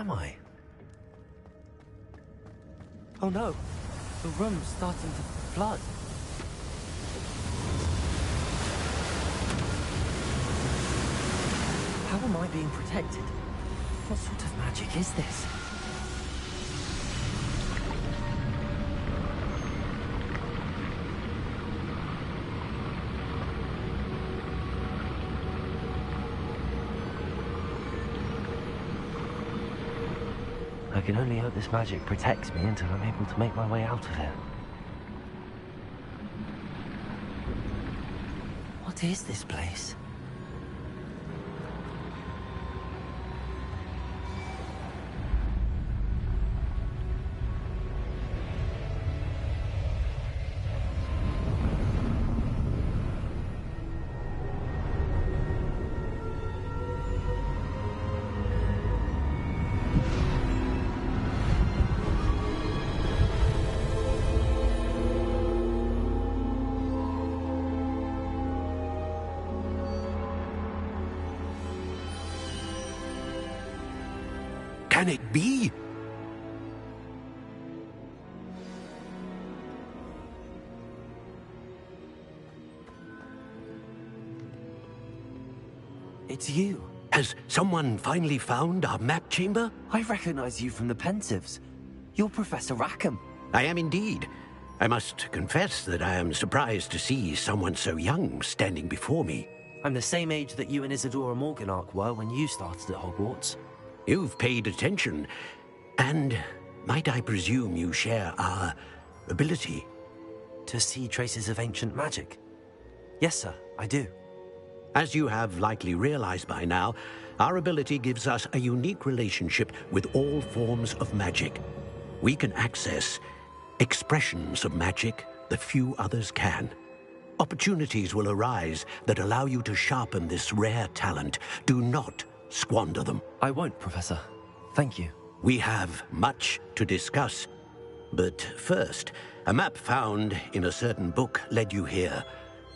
am I? Oh no, the room's starting to flood. How am I being protected? What sort of magic is this? I can only hope this magic protects me until I'm able to make my way out of here. What is this place? Can it be? It's you. Has someone finally found our map chamber? I recognize you from the Pensives. You're Professor Rackham. I am indeed. I must confess that I am surprised to see someone so young standing before me. I'm the same age that you and Isadora Morganach were when you started at Hogwarts. You've paid attention, and might I presume you share our ability? To see traces of ancient magic? Yes, sir, I do. As you have likely realized by now, our ability gives us a unique relationship with all forms of magic. We can access expressions of magic that few others can. Opportunities will arise that allow you to sharpen this rare talent. Do not squander them. I won't, Professor. Thank you. We have much to discuss. But first, a map found in a certain book led you here.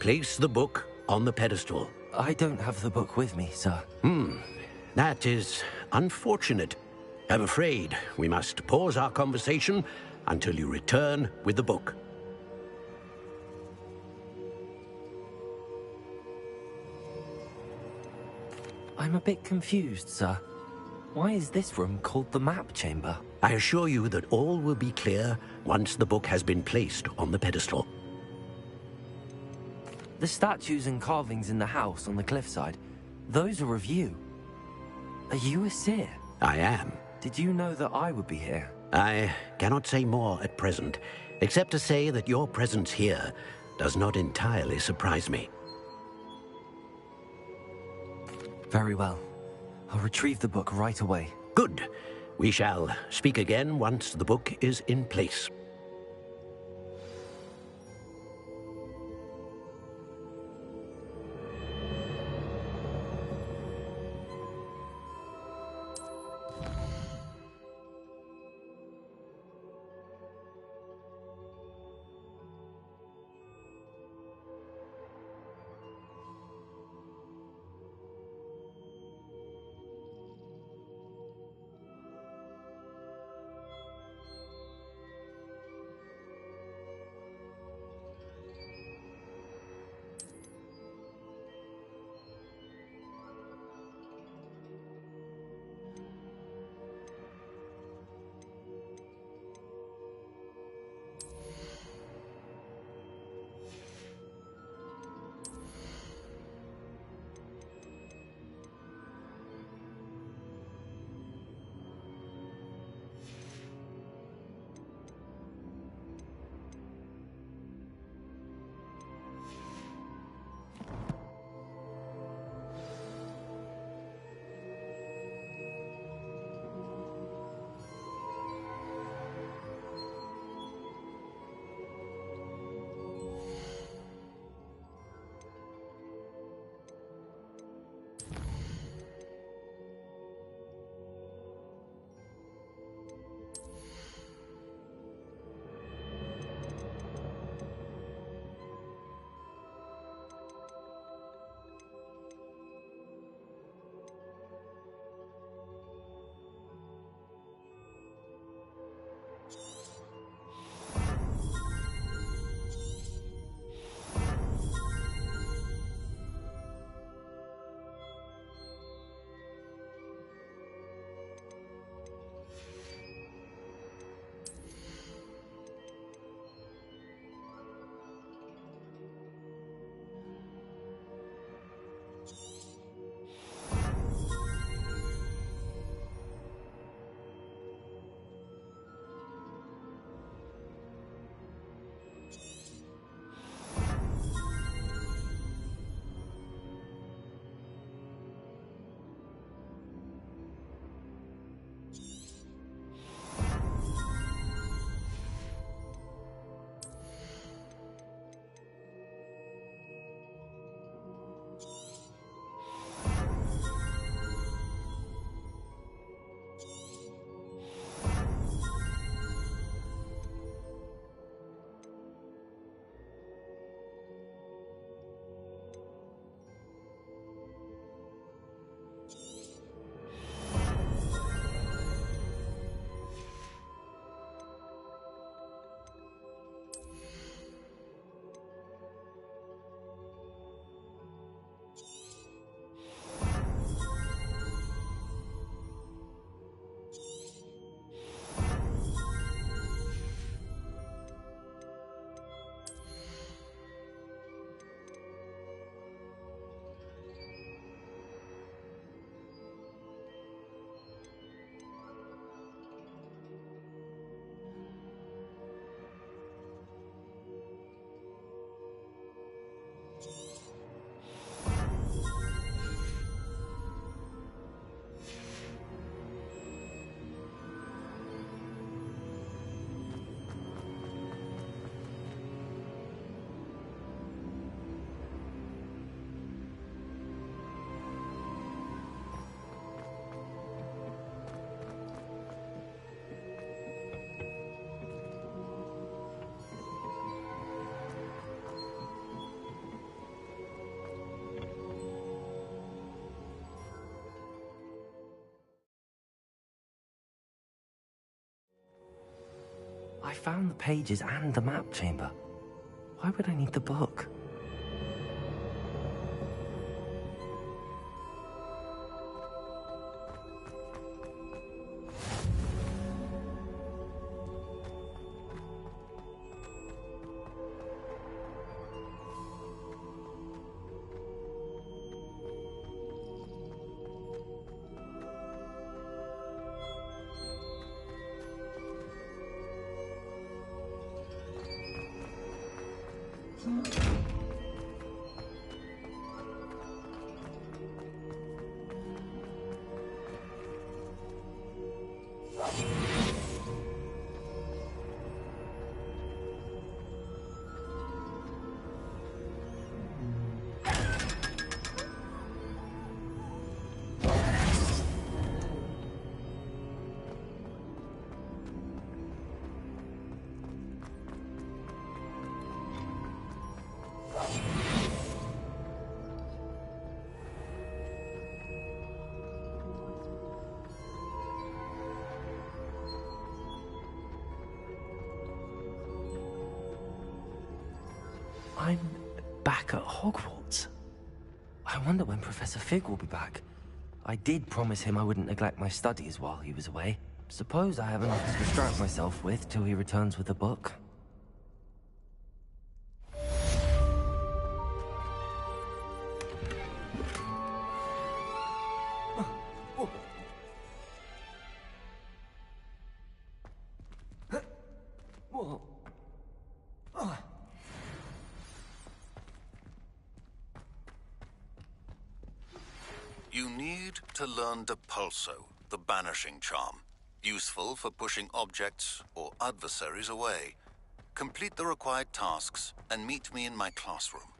Place the book on the pedestal. I don't have the book with me, sir. That is unfortunate. I'm afraid we must pause our conversation until you return with the book. I'm a bit confused, sir. Why is this room called the map chamber? I assure you that all will be clear once the book has been placed on the pedestal. The statues and carvings in the house on the cliffside, those are of you. Are you a seer? I am. Did you know that I would be here? I cannot say more at present, except to say that your presence here does not entirely surprise me. Very well. I'll retrieve the book right away. Good. We shall speak again once the book is in place. I found the pages and the map chamber. Why would I need the book? I'm back at Hogwarts. I wonder when Professor Fig will be back. I did promise him I wouldn't neglect my studies while he was away. Suppose I have enough to distract myself with till he returns with a book. You need to learn Depulso, the banishing charm. Useful for pushing objects or adversaries away. Complete the required tasks and meet me in my classroom.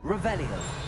Revelio.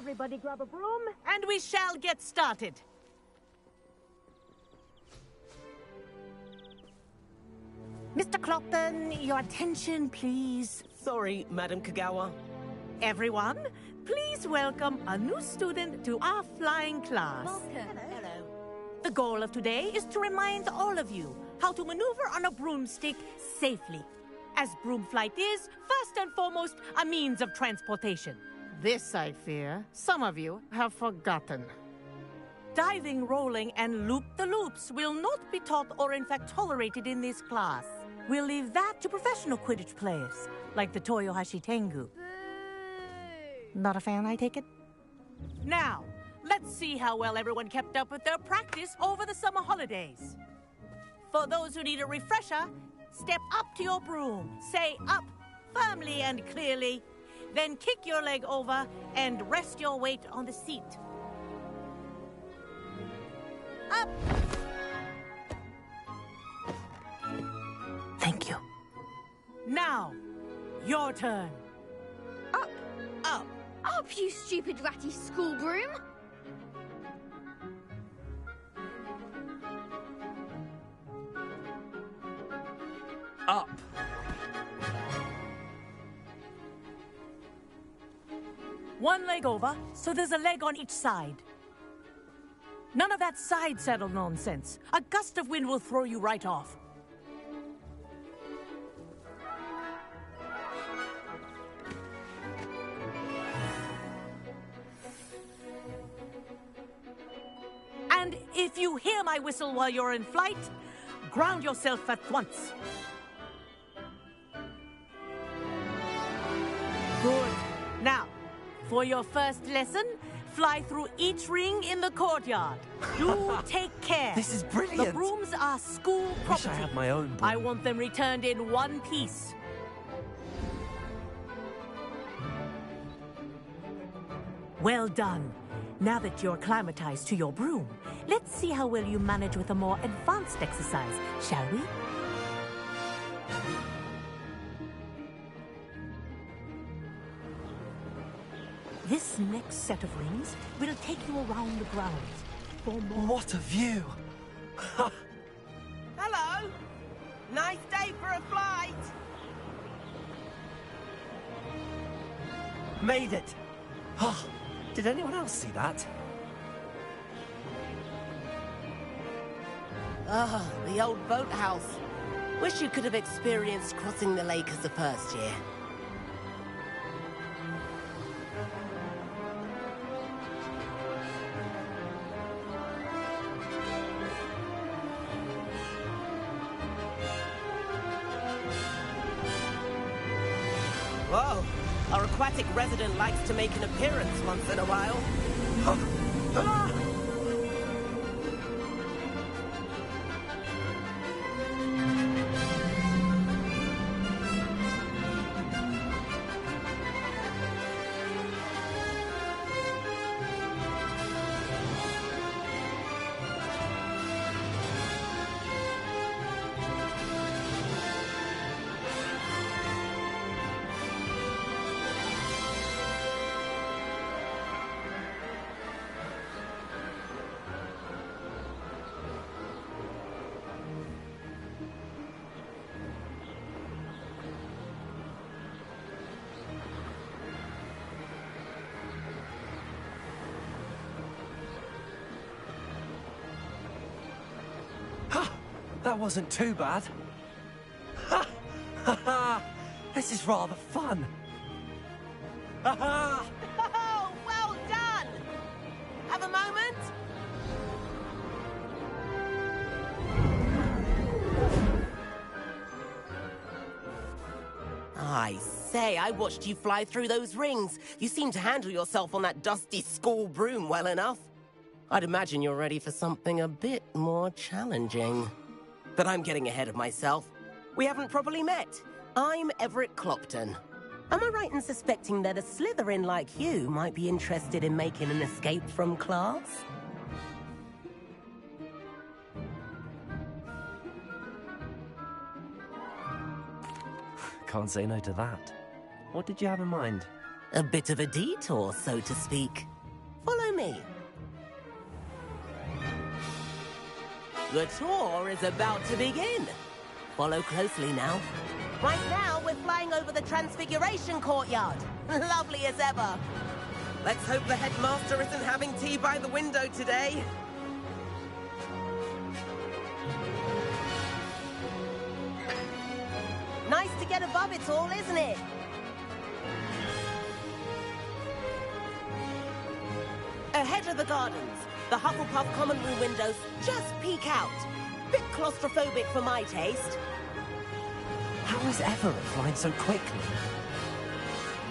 Everybody grab a broom, and we shall get started. Mr. Clopton, your attention, please. Sorry, Madam Kagawa. Everyone, please welcome a new student to our flying class. Hello. The goal of today is to remind all of you how to maneuver on a broomstick safely, as broom flight is, first and foremost, a means of transportation. This, I fear, some of you have forgotten. Diving, rolling, and loop-the-loops will not be taught or in fact tolerated in this class. We'll leave that to professional Quidditch players, like the Toyohashi Tengu. Not a fan, I take it? Now, let's see how well everyone kept up with their practice over the summer holidays. For those who need a refresher, step up to your broom, say up firmly and clearly, then kick your leg over and rest your weight on the seat. Up! Thank you. Now, your turn. Up, Up. up, you stupid ratty school broom! Up. One leg over, so there's a leg on each side. None of that side saddle nonsense. A gust of wind will throw you right off. And if you hear my whistle while you're in flight, ground yourself at once. Good. Now, for your first lesson, fly through each ring in the courtyard. Do take care. This is brilliant. The brooms are school Wish property. I had my own broom. I want them returned in one piece. Well done. Now that you're acclimatized to your broom, let's see how well you manage with a more advanced exercise, shall we? This next set of rings will take you around the grounds for more. What a view! Hello. Nice day for a flight. Made it! Oh, did anyone else see that? Ah, the old boathouse. Wish you could have experienced crossing the lake as the first year. Oh, our aquatic resident likes to make an appearance once in a while. That wasn't too bad. Ha! Ha ha! This is rather fun. Ha ha! Oh, well done! Have a moment? I say, I watched you fly through those rings. You seem to handle yourself on that dusty school broom well enough. I'd imagine you're ready for something a bit more challenging. But I'm getting ahead of myself. We haven't properly met. I'm Everett Clopton. Am I right in suspecting that a Slytherin like you might be interested in making an escape from class? Can't say no to that. What did you have in mind? A bit of a detour, so to speak. Follow me. The tour is about to begin. Follow closely now. Right now, we're flying over the Transfiguration Courtyard. Lovely as ever. Let's hope the headmaster isn't having tea by the window today. Nice to get above it all, isn't it? Ahead of the gardens, the Hufflepuff common room windows just peek out. Bit claustrophobic for my taste. How is Everett flying so quickly?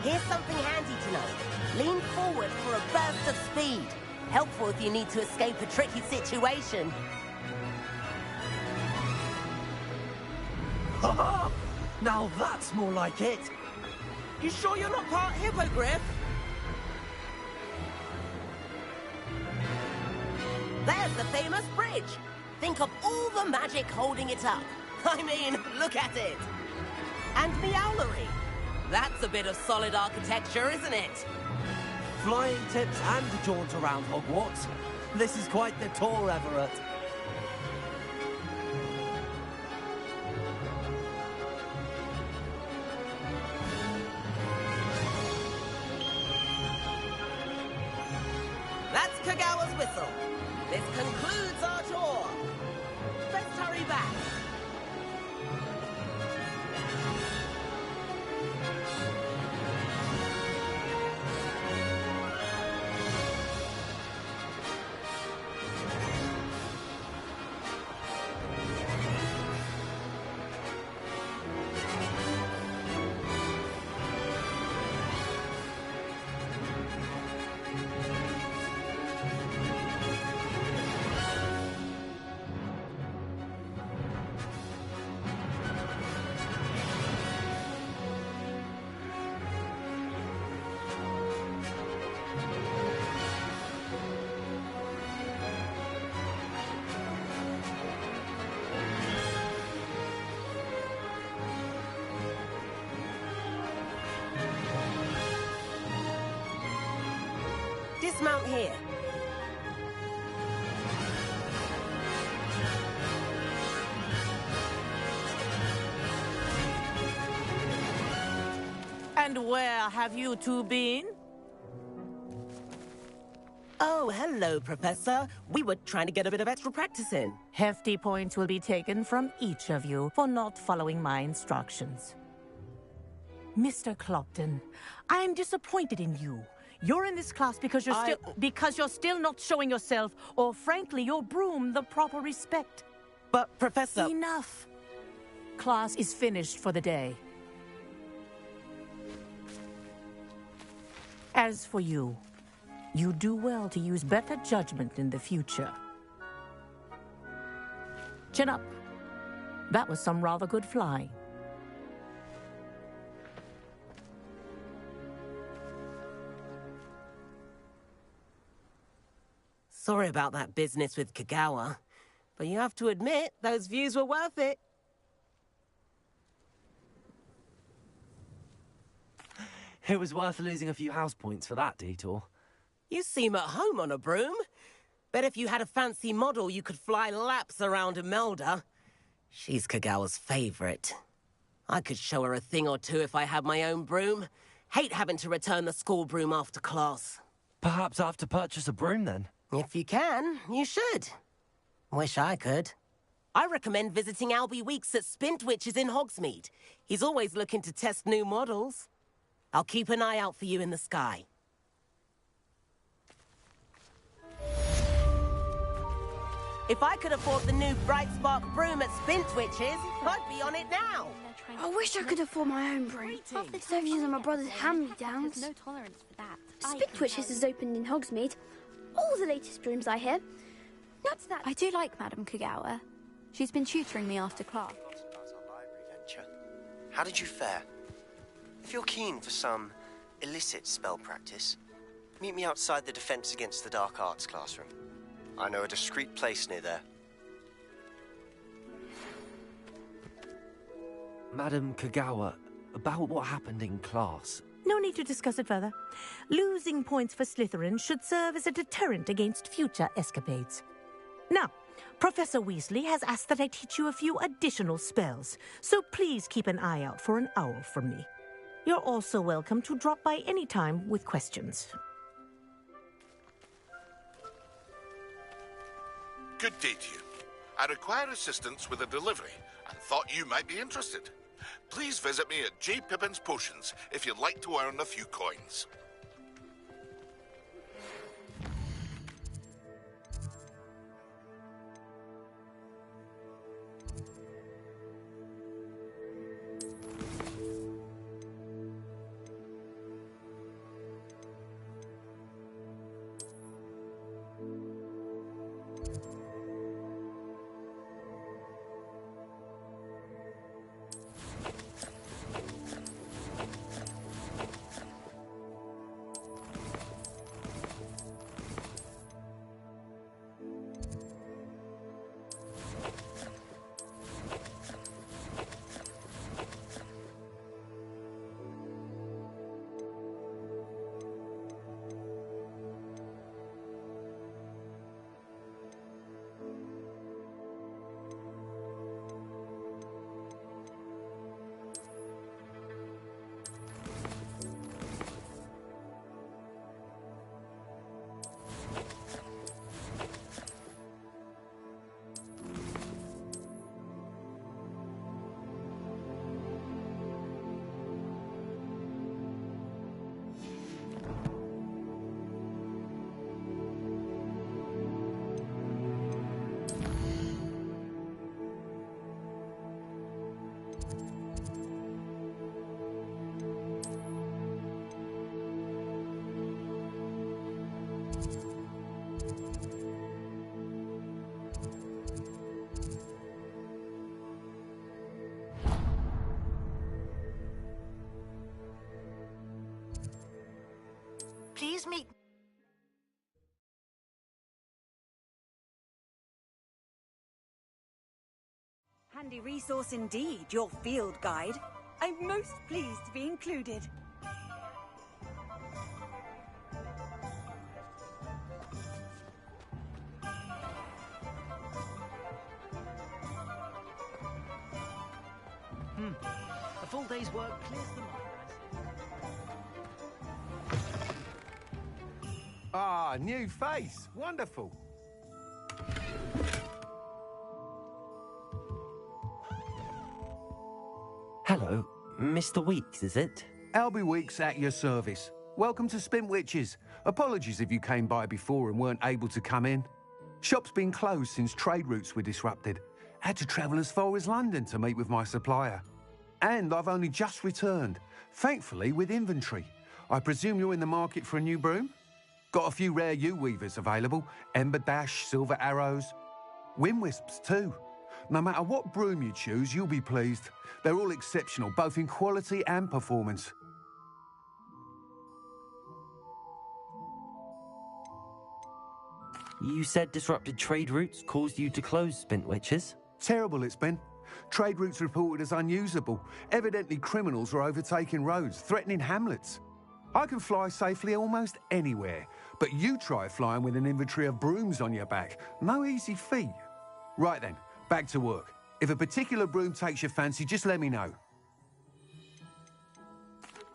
Here's something handy to know. Lean forward for a burst of speed. Helpful if you need to escape a tricky situation. Ha! Now that's more like it. You sure you're not part hippogriff? There's the famous bridge. Think of all the magic holding it up. I mean, look at it. And Meowlery. That's a bit of solid architecture, isn't it? Flying tips and a jaunt around Hogwarts. This is quite the tour, Everett. That's Kagawa's whistle. This concludes our tour. Let's hurry back. Dismount here. And where have you two been? Oh, hello, Professor. We were trying to get a bit of extra practice in. Hefty points will be taken from each of you for not following my instructions. Mr. Clopton, I am disappointed in you. You're in this class because you're still not showing yourself, or frankly, your broom the proper respect. But, Professor... Enough. Class is finished for the day. As for you, you do well to use better judgment in the future. Chin up. That was some rather good flying. Sorry about that business with Kagawa, but you have to admit, those views were worth it. It was worth losing a few house points for that detour. You seem at home on a broom. Bet if you had a fancy model, you could fly laps around Imelda. She's Kagawa's favorite. I could show her a thing or two if I had my own broom. Hate having to return the school broom after class. Perhaps I have to purchase a broom then? If you can, you should. Wish I could. I recommend visiting Albie Weeks at Spintwitches in Hogsmeade. He's always looking to test new models. I'll keep an eye out for you in the sky. If I could afford the new Bright Spark broom at Spintwitches, I'd be on it now. I wish I could afford my own broom. Instead of using my brother's hand-me-downs. No tolerance for that. Spintwitches has opened in Hogsmeade. All the latest brooms, I hear. Not that. I do like Madame Kagawa. She's been tutoring me after class. About our library venture. How did you fare? If you're keen for some illicit spell practice, meet me outside the Defense Against the Dark Arts classroom. I know a discreet place near there. Madam Kagawa, about what happened in class. No need to discuss it further. Losing points for Slytherin should serve as a deterrent against future escapades. Now, Professor Weasley has asked that I teach you a few additional spells, so please keep an eye out for an owl from me. You're also welcome to drop by any time with questions. Good day to you. I require assistance with a delivery and thought you might be interested. Please visit me at J. Pippin's Potions if you'd like to earn a few coins. Please meet... Handy resource indeed, your field guide. I'm most pleased to be included. A full day's work clears the mind. Ah, new face. Wonderful. Hello, Mr. Weeks, is it? Albie Weeks at your service. Welcome to Spintwitches. Apologies if you came by before and weren't able to come in. Shop's been closed since trade routes were disrupted. Had to travel as far as London to meet with my supplier. And I've only just returned, thankfully with inventory. I presume you're in the market for a new broom? Got a few rare U-weavers available. Ember Dash, Silver Arrows. Wind Wisps too. No matter what broom you choose, you'll be pleased. They're all exceptional, both in quality and performance. You said disrupted trade routes caused you to close Spintwitches? Terrible it's been. Trade routes reported as unusable. Evidently criminals are overtaking roads, threatening hamlets. I can fly safely almost anywhere, but you try flying with an inventory of brooms on your back. No easy feat. Right then, back to work. If a particular broom takes your fancy, just let me know.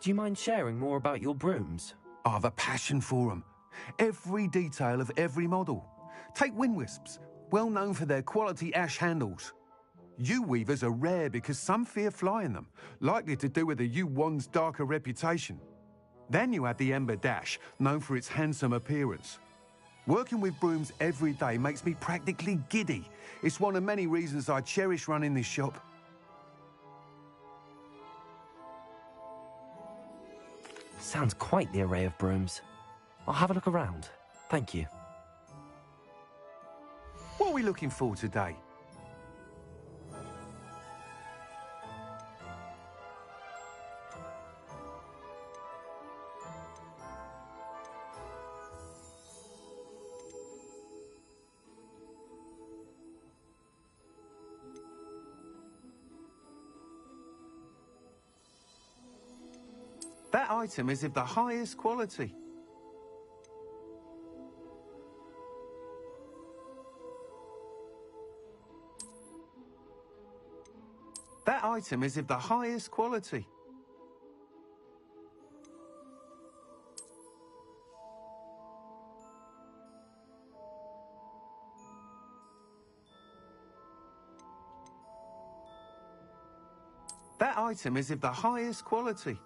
Do you mind sharing more about your brooms? I have a passion for them. Every detail of every model. Take Wind Wisps, well known for their quality ash handles. U-weavers are rare because some fear flying them, likely to do with the U-wand's darker reputation. Then you have the Ember Dash, known for its handsome appearance. Working with brooms every day makes me practically giddy. It's one of many reasons I cherish running this shop. Sounds quite the array of brooms. I'll have a look around. Thank you. What are we looking for today? That item is of the highest quality. That item is of the highest quality. That item is of the highest quality.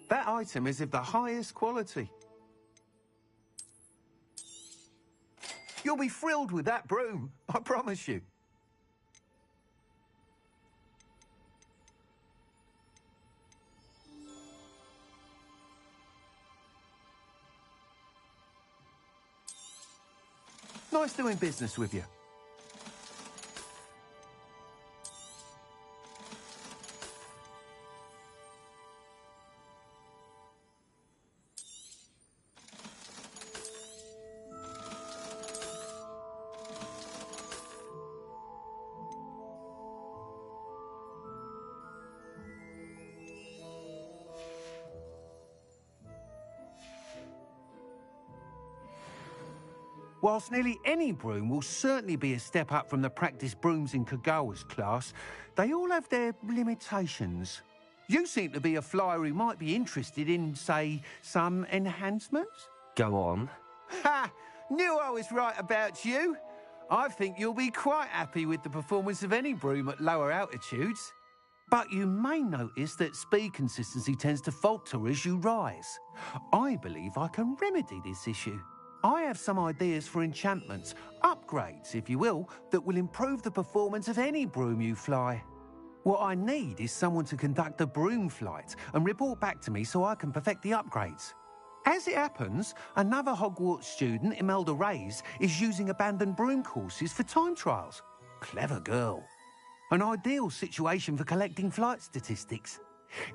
That item is of the highest quality. You'll be thrilled with that broom, I promise you. Nice doing business with you. Whilst nearly any broom will certainly be a step up from the practice brooms in Kagawa's class, they all have their limitations. You seem to be a flyer who might be interested in, say, some enhancements? Go on. Ha! Knew I was right about you. I think you'll be quite happy with the performance of any broom at lower altitudes. But you may notice that speed consistency tends to falter as you rise. I believe I can remedy this issue. I have some ideas for enchantments, upgrades, if you will, that will improve the performance of any broom you fly. What I need is someone to conduct a broom flight and report back to me so I can perfect the upgrades. As it happens, another Hogwarts student, Imelda Reyes, is using abandoned broom courses for time trials. Clever girl. An ideal situation for collecting flight statistics.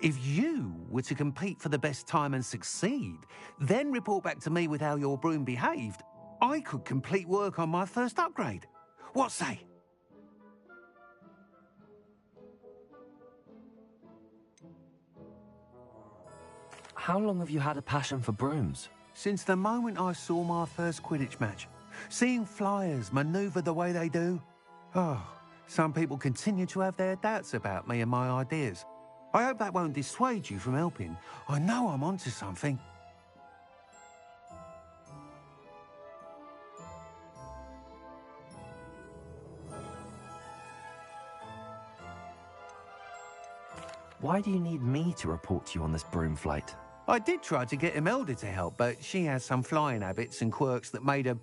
If you were to compete for the best time and succeed, then report back to me with how your broom behaved, I could complete work on my first upgrade. What say? How long have you had a passion for brooms? Since the moment I saw my first Quidditch match. Seeing flyers manoeuvre the way they do. Oh, some people continue to have their doubts about me and my ideas. I hope that won't dissuade you from helping. I know I'm onto something. Why do you need me to report to you on this broom flight? I did try to get Imelda to help, but she has some flying habits and quirks that made her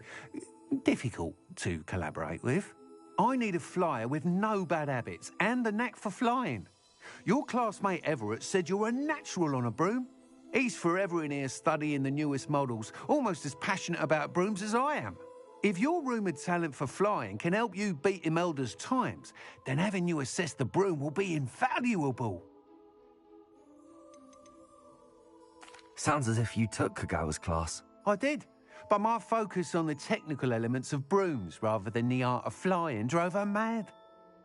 difficult to collaborate with. I need a flyer with no bad habits and the knack for flying. Your classmate Everett said you're a natural on a broom. He's forever in here studying the newest models, almost as passionate about brooms as I am. If your rumoured talent for flying can help you beat Imelda's times, then having you assess the broom will be invaluable. Sounds as if you took Kagawa's class. I did, but my focus on the technical elements of brooms rather than the art of flying drove her mad.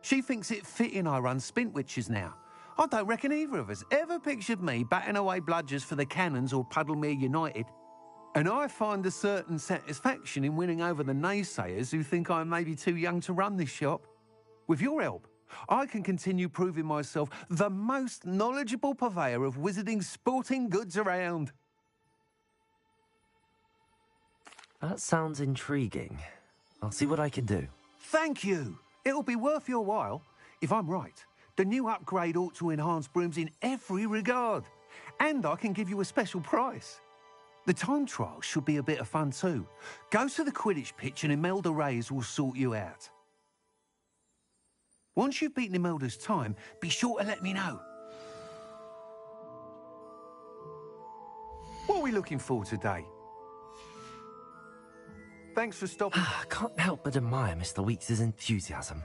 She thinks it fitting I run Spintwitches now. I don't reckon either of us ever pictured me batting away bludgers for the Cannons or Puddlemere United. And I find a certain satisfaction in winning over the naysayers who think I may be too young to run this shop. With your help, I can continue proving myself the most knowledgeable purveyor of wizarding sporting goods around. That sounds intriguing. I'll see what I can do. Thank you. It'll be worth your while. If I'm right, the new upgrade ought to enhance brooms in every regard. And I can give you a special price. The time trial should be a bit of fun too. Go to the Quidditch pitch and Imelda Reyes will sort you out. Once you've beaten Imelda's time, be sure to let me know. What are we looking for today? Thanks for stopping. I can't help but admire Mr. Weeks' enthusiasm.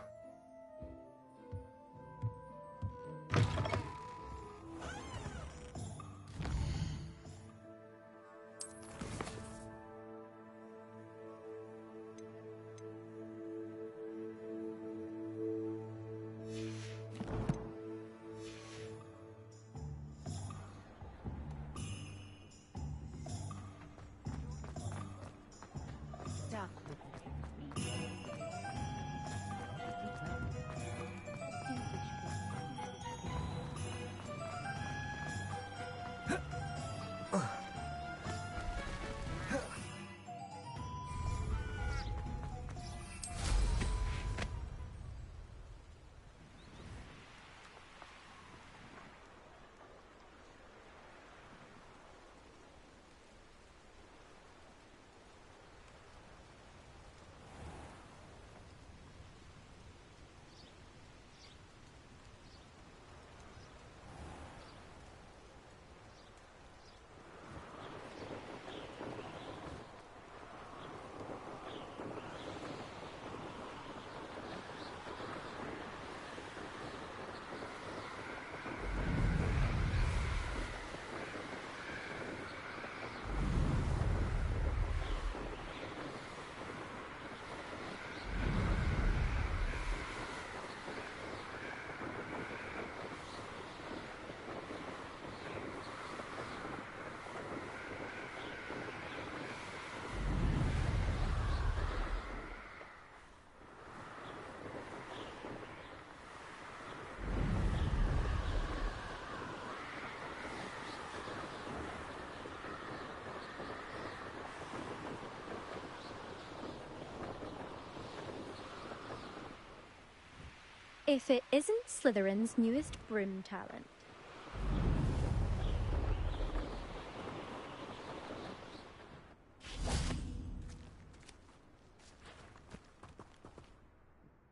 If it isn't Slytherin's newest broom talent.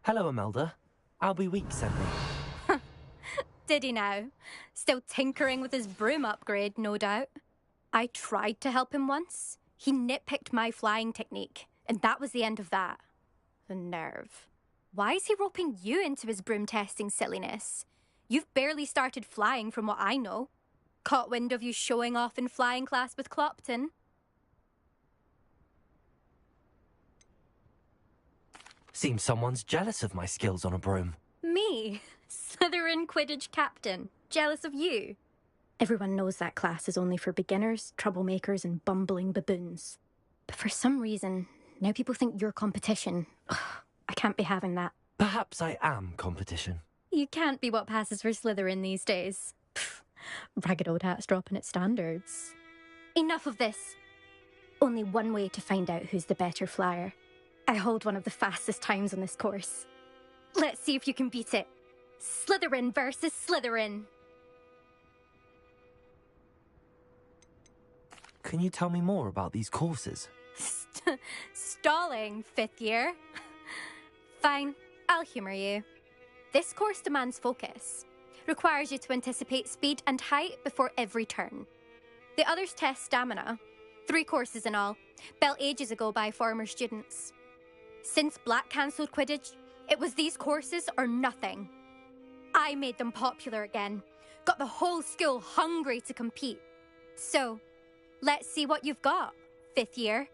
Hello, Imelda. Albie Weeks sent me. Did he now? Still tinkering with his broom upgrade, no doubt. I tried to help him once. He nitpicked my flying technique, and that was the end of that. The nerve. Why is he roping you into his broom testing silliness? You've barely started flying from what I know. Caught wind of you showing off in flying class with Clopton. Seems someone's jealous of my skills on a broom. Me? Slytherin Quidditch captain. Jealous of you? Everyone knows that class is only for beginners, troublemakers and bumbling baboons. But for some reason, now people think you're competition. Ugh, I can't be having that. Perhaps I am competition. You can't be what passes for Slytherin these days. Pfft, ragged old hat's dropping its standards. Enough of this. Only one way to find out who's the better flyer. I hold one of the fastest times on this course. Let's see if you can beat it. Slytherin versus Slytherin. Can you tell me more about these courses? Stalling, 5th year. Fine, I'll humour you. This course demands focus. Requires you to anticipate speed and height before every turn. The others test stamina. 3 courses in all, built ages ago by former students. Since Black cancelled Quidditch, it was these courses or nothing. I made them popular again. Got the whole school hungry to compete. So, let's see what you've got, 5th year.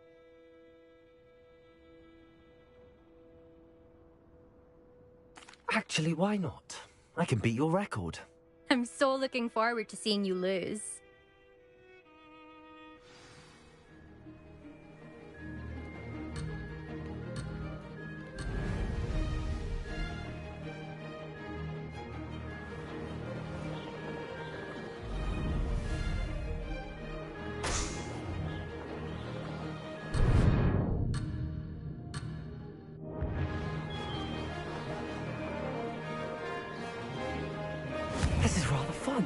Actually, why not? I can beat your record. I'm so looking forward to seeing you lose. This is rather fun.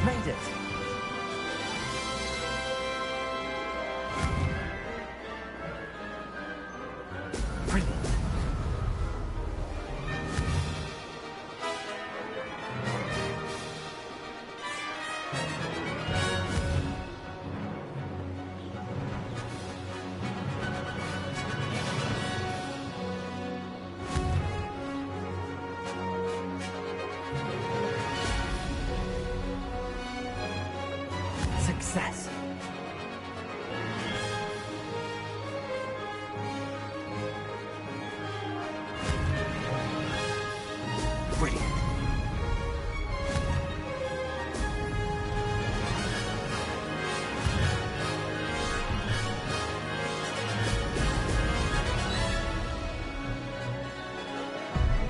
Made it. Brilliant. Success. Brilliant.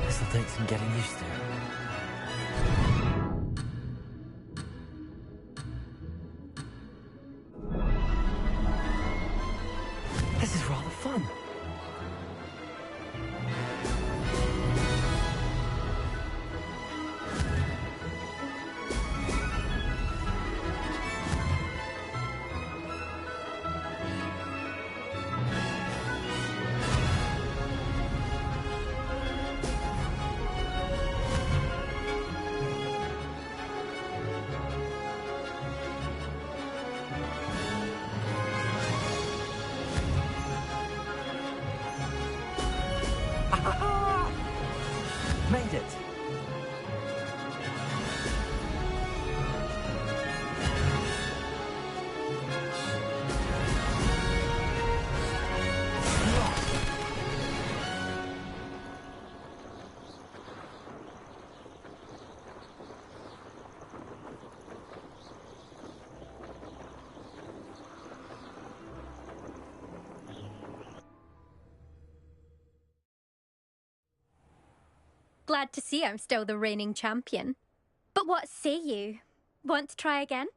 This'll take some getting used to. This is rather fun. Made it. Glad to see I'm still the reigning champion. But what say you? Want to try again?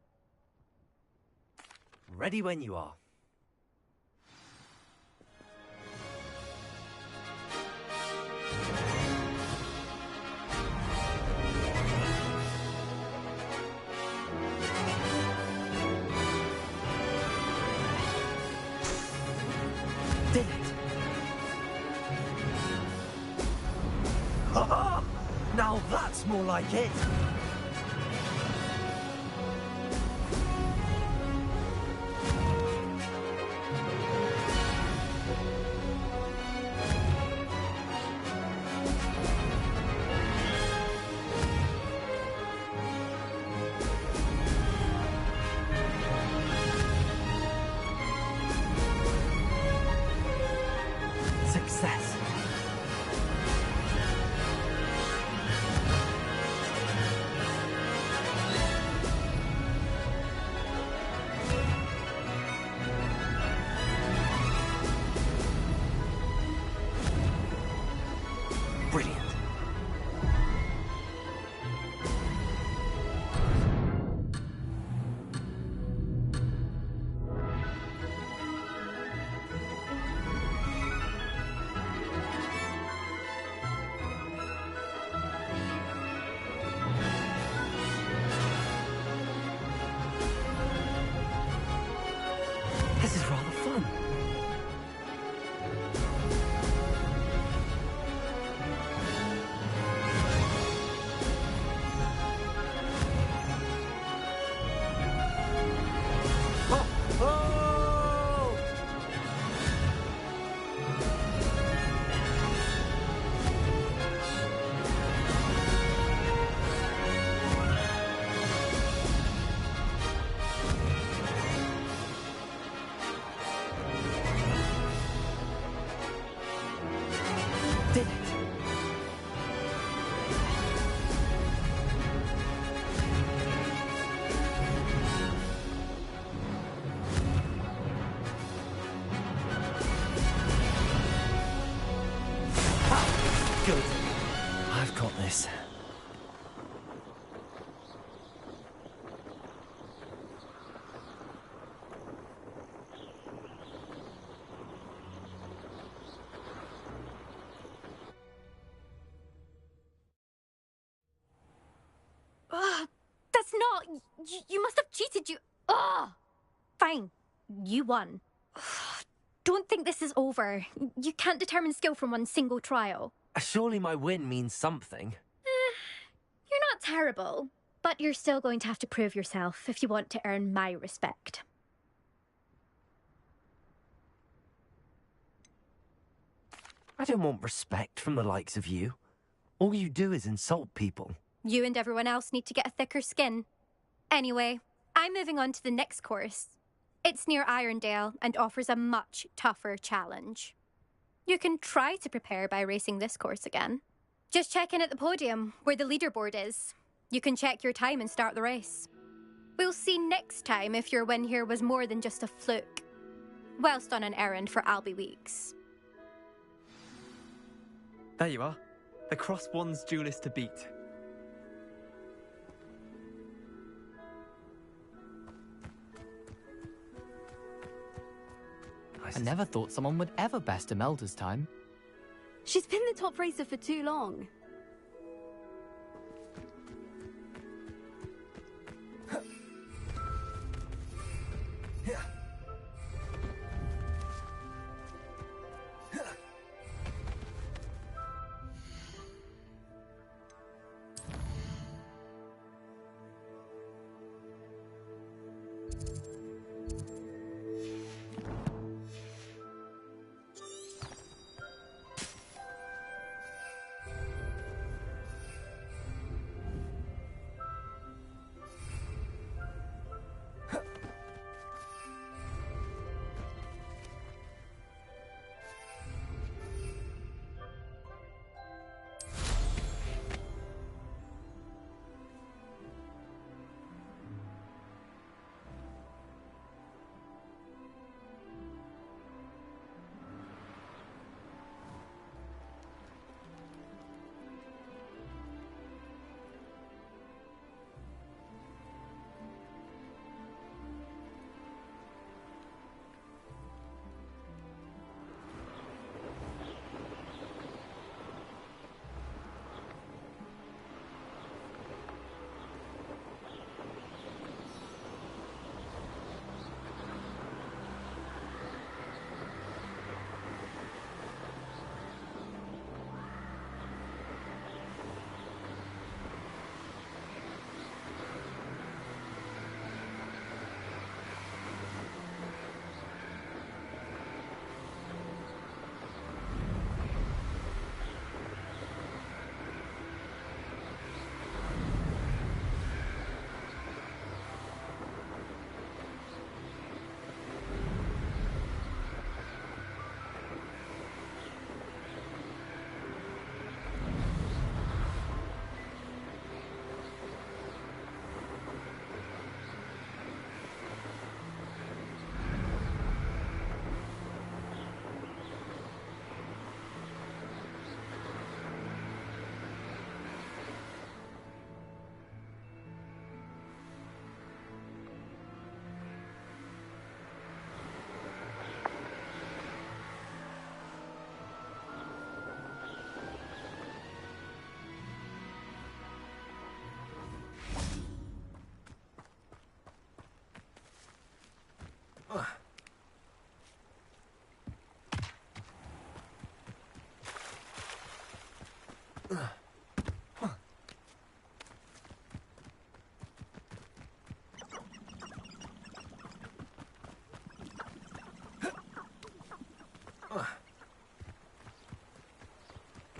Ready when you are. Did it. Now that's more like it. This is rather fun. Did it? Good. I've got this. That's not... You must have cheated, you... Ugh! Fine. You won. Don't think this is over. You can't determine skill from one single trial. Surely my win means something. You're not terrible, but you're still going to have to prove yourself if you want to earn my respect. I don't want respect from the likes of you. All you do is insult people. You and everyone else need to get a thicker skin. Anyway, I'm moving on to the next course. It's near Irondale and offers a much tougher challenge. You can try to prepare by racing this course again. Just check in at the podium, where the leaderboard is. You can check your time and start the race. We'll see next time if your win here was more than just a fluke. Whilst on an errand for Albie Weeks. There you are. The Cross Wands duelist to beat. I never thought someone would ever best Imelda's time. She's been the top racer for too long.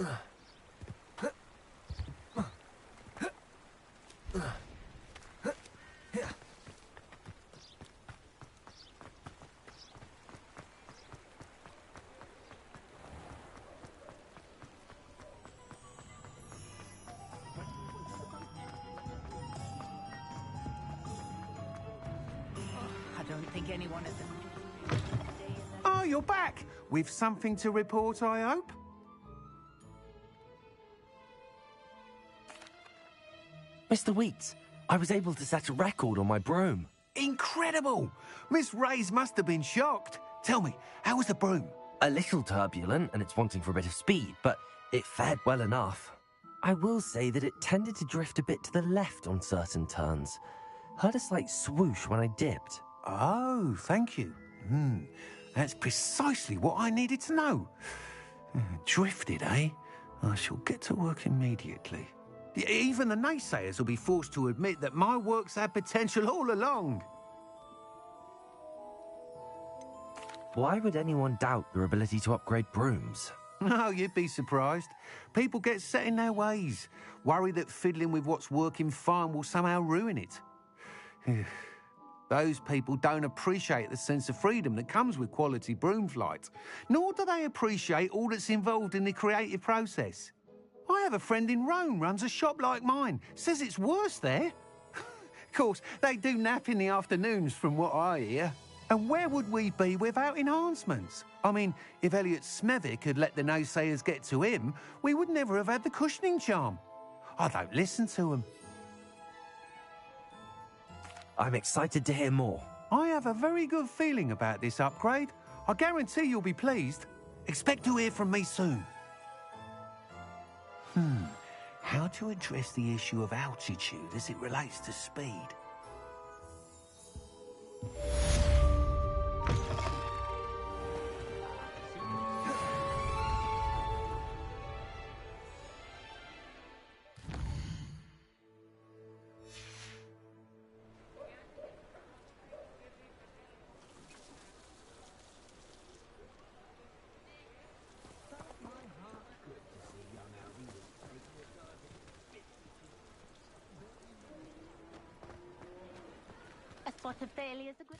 I don't think anyone at the... Oh, you're back! With something to report, I hope? Mr. Wheats, I was able to set a record on my broom. Incredible! Miss Reyes must have been shocked. Tell me, how was the broom? A little turbulent, and it's wanting for a bit of speed, but it fared well enough. I will say that it tended to drift a bit to the left on certain turns. Heard a slight swoosh when I dipped. Oh, thank you. That's precisely what I needed to know. Drifted, eh? I shall get to work immediately. Even the naysayers will be forced to admit that my work's had potential all along. Why would anyone doubt your ability to upgrade brooms? Oh, you'd be surprised. People get set in their ways, worry that fiddling with what's working fine will somehow ruin it. Those people don't appreciate the sense of freedom that comes with quality broom flight, nor do they appreciate all that's involved in the creative process. I have a friend in Rome runs a shop like mine, says it's worse there. Of course, they do nap in the afternoons from what I hear. And where would we be without enhancements? I mean, if Elliot Smethwick had let the naysayers get to him, we would never have had the cushioning charm. I don't listen to them. I'm excited to hear more. I have a very good feeling about this upgrade. I guarantee you'll be pleased. Expect to hear from me soon. How to address the issue of altitude as it relates to speed? A spot of failure is a good...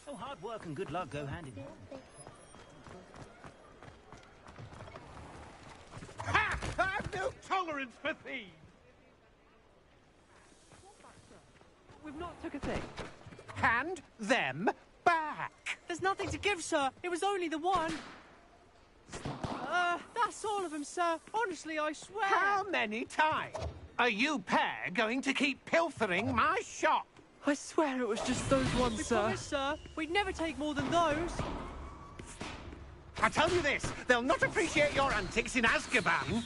Oh, hard work and good luck go hand in hand. Ha! I have no tolerance for thieves! We've not took a thing. Hand them back! There's nothing to give, sir. It was only the one. That's all of them, sir. Honestly, I swear. How many times are you pair going to keep pilfering my shop? I swear it was just those ones, sir. We promise, sir. We'd never take more than those. I tell you this, they'll not appreciate your antics in Azkaban.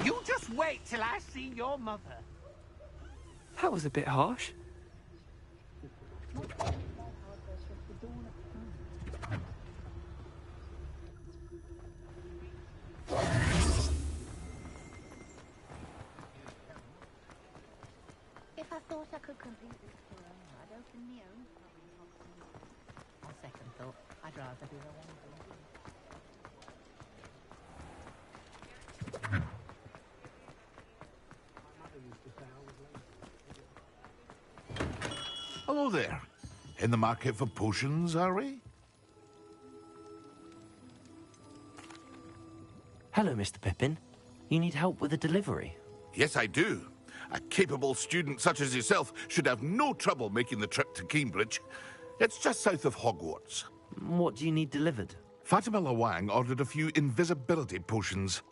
You just wait till I see your mother. That was a bit harsh. If I thought I could complete this for I'd open my own. On second thought, I'd rather do the one Hello there. In the market for potions, are we? Hello, Mr. Pippin. You need help with a delivery? Yes, I do. A capable student such as yourself should have no trouble making the trip to Cambridge. It's just south of Hogwarts. What do you need delivered? Fatima Lawang ordered a few invisibility potions.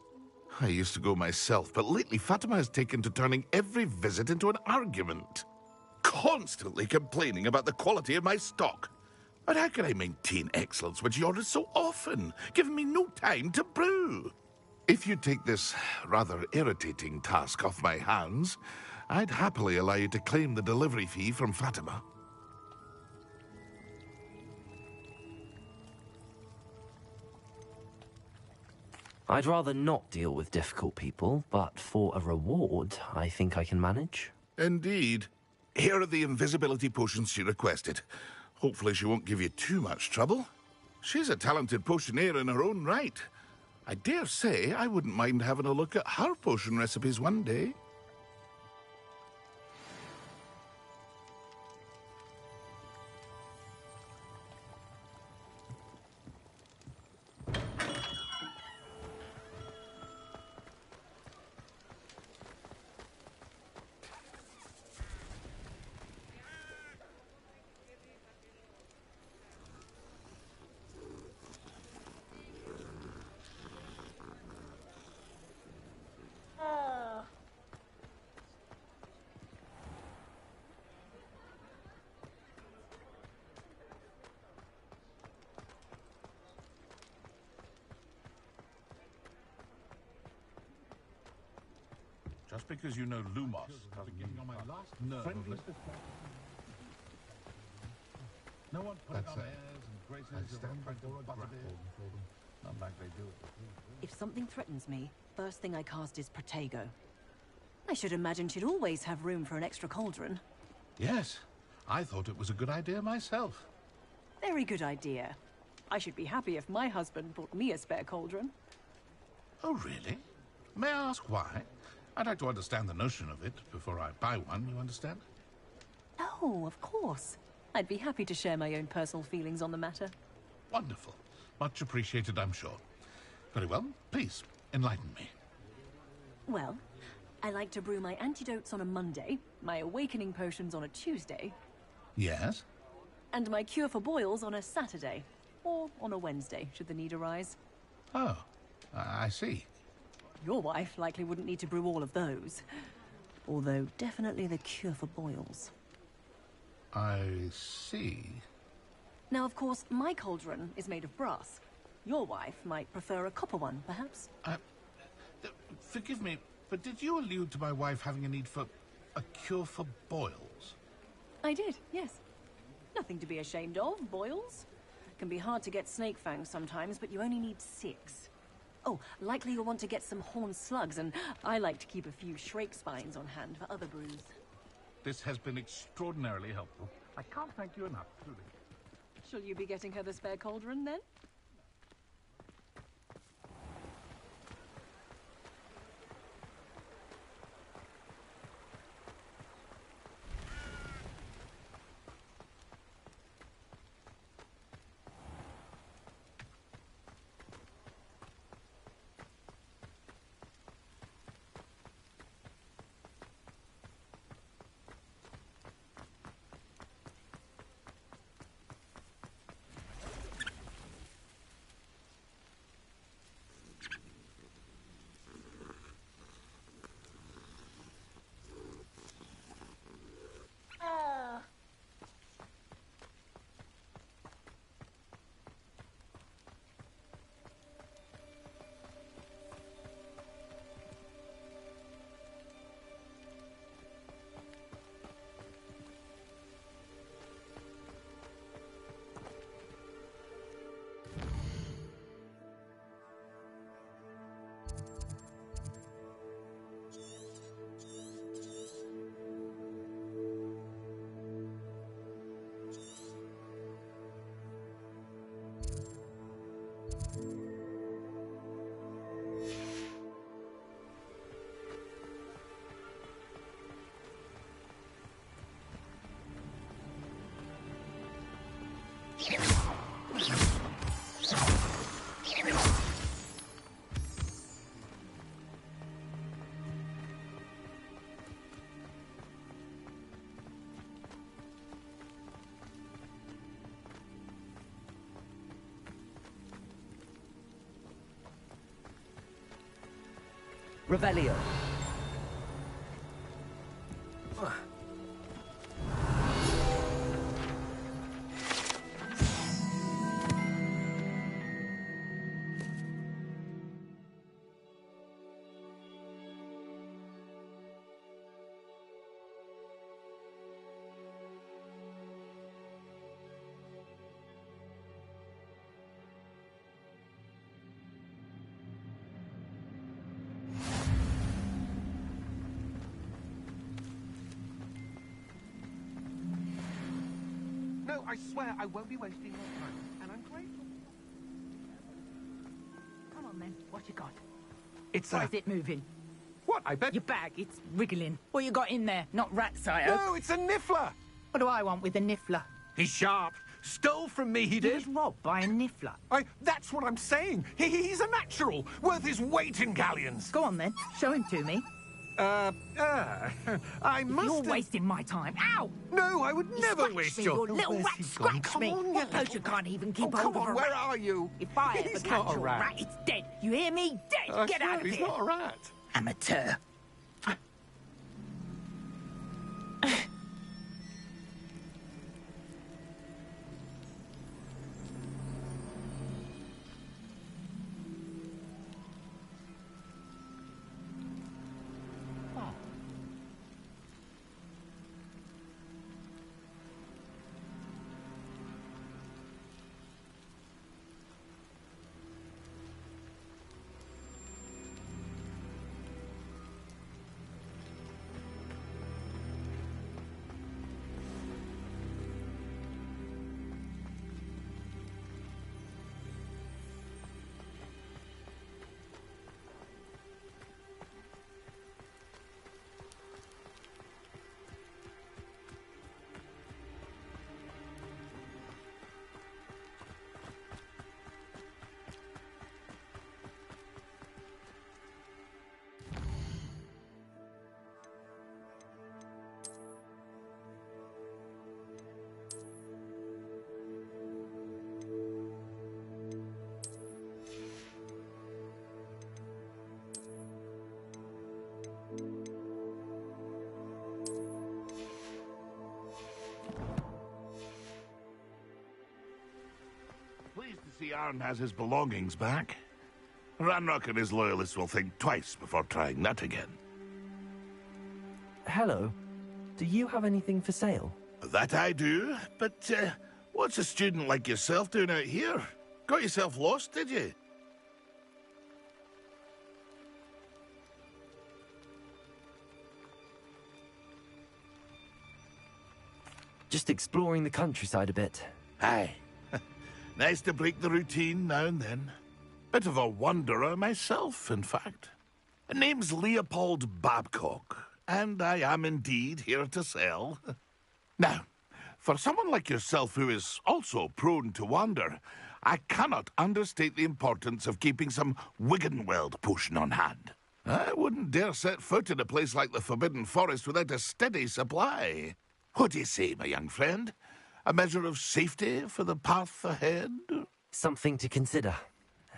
I used to go myself, but lately Fatima has taken to turning every visit into an argument. constantly complaining about the quality of my stock. But how can I maintain excellence when she orders so often, giving me no time to brew? If you take this rather irritating task off my hands, I'd happily allow you to claim the delivery fee from Fatima. I'd rather not deal with difficult people, but for a reward, I think I can manage. Indeed. Here are the invisibility potions she requested. Hopefully she won't give you too much trouble. She's a talented potioneer in her own right. I dare say I wouldn't mind having a look at her potion recipes one day. Just because you know Lumos doesn't mean on my last nerve. No one put it on airs and graces or not like they do it. If something threatens me, first thing I cast is Protego. I should imagine she'd always have room for an extra cauldron. Yes, I thought it was a good idea myself. Very good idea. I should be happy if my husband bought me a spare cauldron. Oh, really? May I ask why? I'd like to understand the notion of it before I buy one, you understand? Oh, of course. I'd be happy to share my own personal feelings on the matter. Wonderful. Much appreciated, I'm sure. Very well. Please, enlighten me. Well, I like to brew my antidotes on a Monday, my awakening potions on a Tuesday, Yes? and my cure for boils on a Saturday, or on a Wednesday, should the need arise. Oh, I see. Your wife likely wouldn't need to brew all of those. Although, definitely the cure for boils. I see. Now, of course, my cauldron is made of brass. Your wife might prefer a copper one, perhaps? Forgive me, but did you allude to my wife having a need for a cure for boils? I did, yes. Nothing to be ashamed of, boils. Can be hard to get snake fangs sometimes, but you only need 6. Oh, likely you'll want to get some horned slugs, and I like to keep a few shrake spines on hand for other brews. This has been extraordinarily helpful. I can't thank you enough, truly. Shall you be getting her the spare cauldron, then? Revelio. I swear I won't be wasting your time, and I'm grateful. Come on, then. What you got? It's Why is it moving? What? I bet... Your bag, it's wriggling. What you got in there? Not rats, I hope. No, it's a niffler! What do I want with a niffler? He's sharp. Stole from me, he did. He was robbed by a niffler. That's what I'm saying. He's a natural, worth his weight in galleons. Go on, then. Show him to me. I must... You're wasting my time. Ow! No, I would never waste your... Little rat scratched me. What poacher can't even keep hold of a rat? Where are you? If I ever He's catch not a a rat. rat, it's dead. You hear me? Dead. Get out of he's here. He's not a rat. Amateur. Pleased to see Arn has his belongings back. Ranrock and his loyalists will think twice before trying that again. Hello. Do you have anything for sale? That I do, but what's a student like yourself doing out here? Got yourself lost, did you? Just exploring the countryside a bit. Aye. Nice to break the routine now and then. Bit of a wanderer myself, in fact. Name's Leopold Babcock, and I am indeed here to sell. Now, for someone like yourself who is also prone to wander, I cannot understate the importance of keeping some Wiggenweld potion on hand. I wouldn't dare set foot in a place like the Forbidden Forest without a steady supply. What do you say, my young friend? A measure of safety for the path ahead? Something to consider.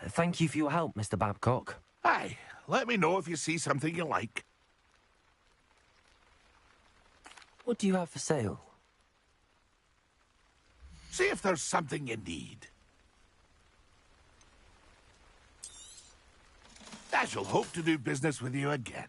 Thank you for your help, Mr. Babcock. Aye, let me know if you see something you like. What do you have for sale? See if there's something you need. I shall hope to do business with you again.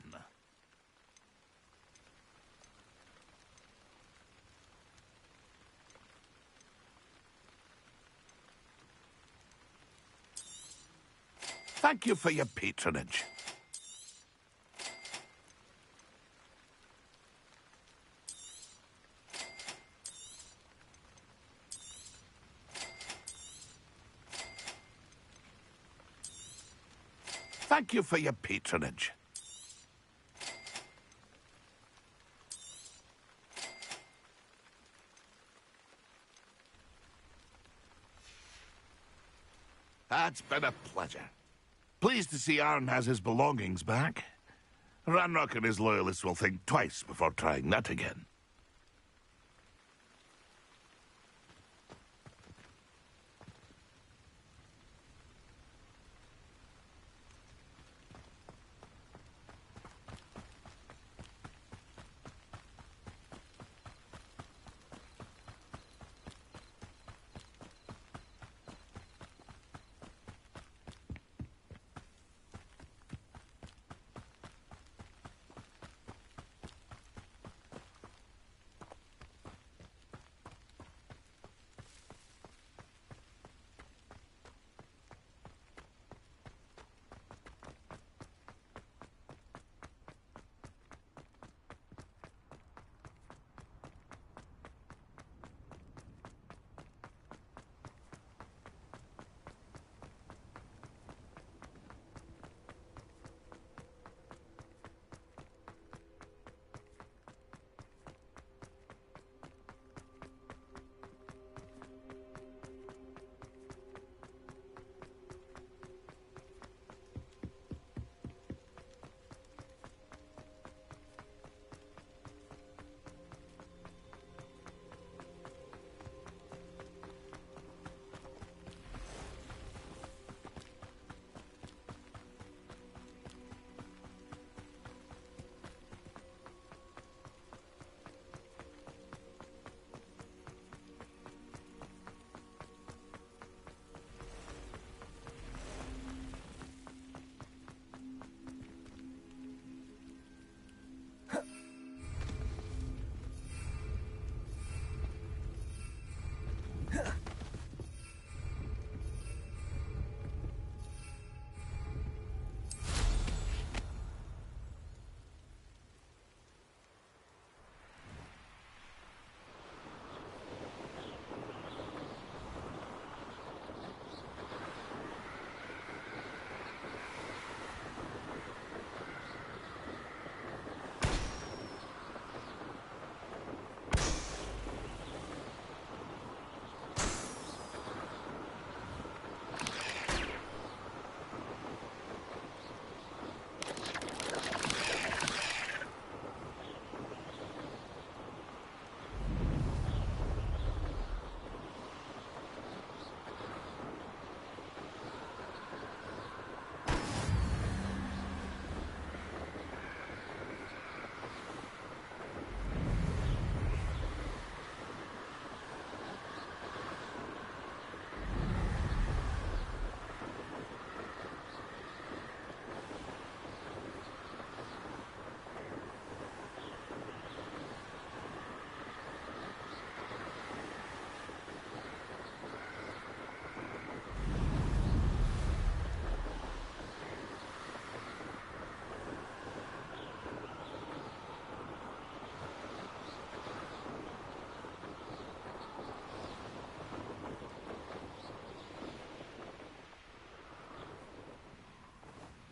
Thank you for your patronage. Thank you for your patronage. That's been a pleasure. Pleased to see Arn has his belongings back. Ranrock and his loyalists will think twice before trying that again.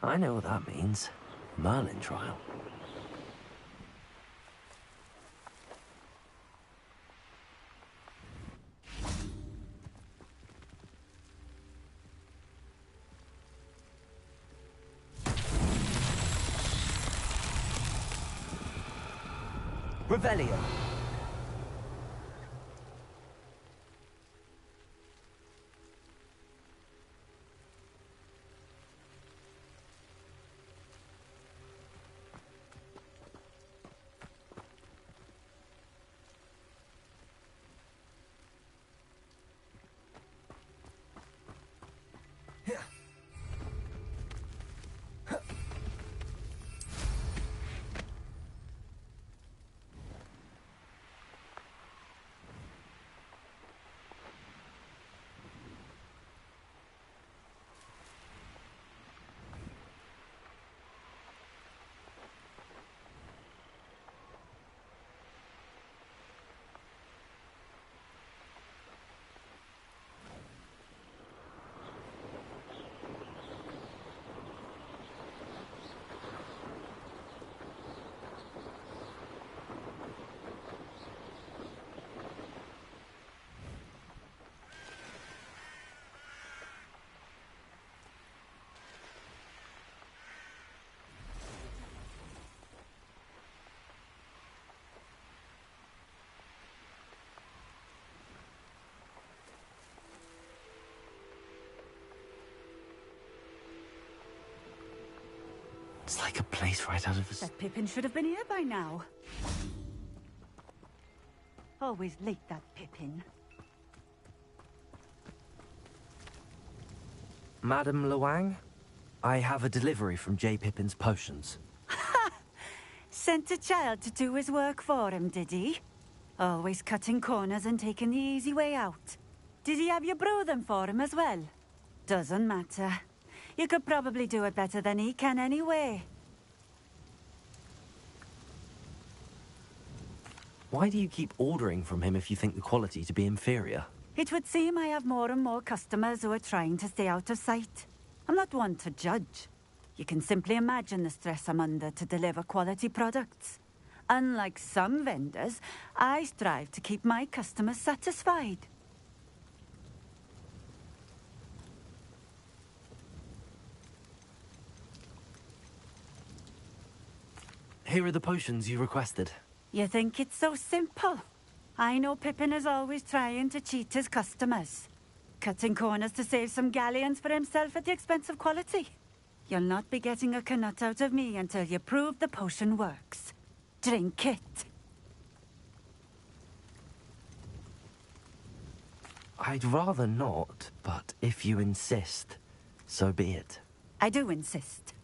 I know what that means. Merlin trial. Revelio. It's like a place right out of a... That Pippin should have been here by now. Always late, that Pippin. Madam Luang, I have a delivery from J. Pippin's potions. Sent a child to do his work for him, did he? Always cutting corners and taking the easy way out. Did he have you brew them for him as well? Doesn't matter. You could probably do it better than he can anyway. Why do you keep ordering from him if you think the quality to be inferior? It would seem I have more and more customers who are trying to stay out of sight. I'm not one to judge. You can simply imagine the stress I'm under to deliver quality products. Unlike some vendors, I strive to keep my customers satisfied. Here are the potions you requested. You think it's so simple? I know Pippin is always trying to cheat his customers. Cutting corners to save some galleons for himself at the expense of quality. You'll not be getting a canut out of me until you prove the potion works. Drink it. I'd rather not, but if you insist, so be it. I do insist.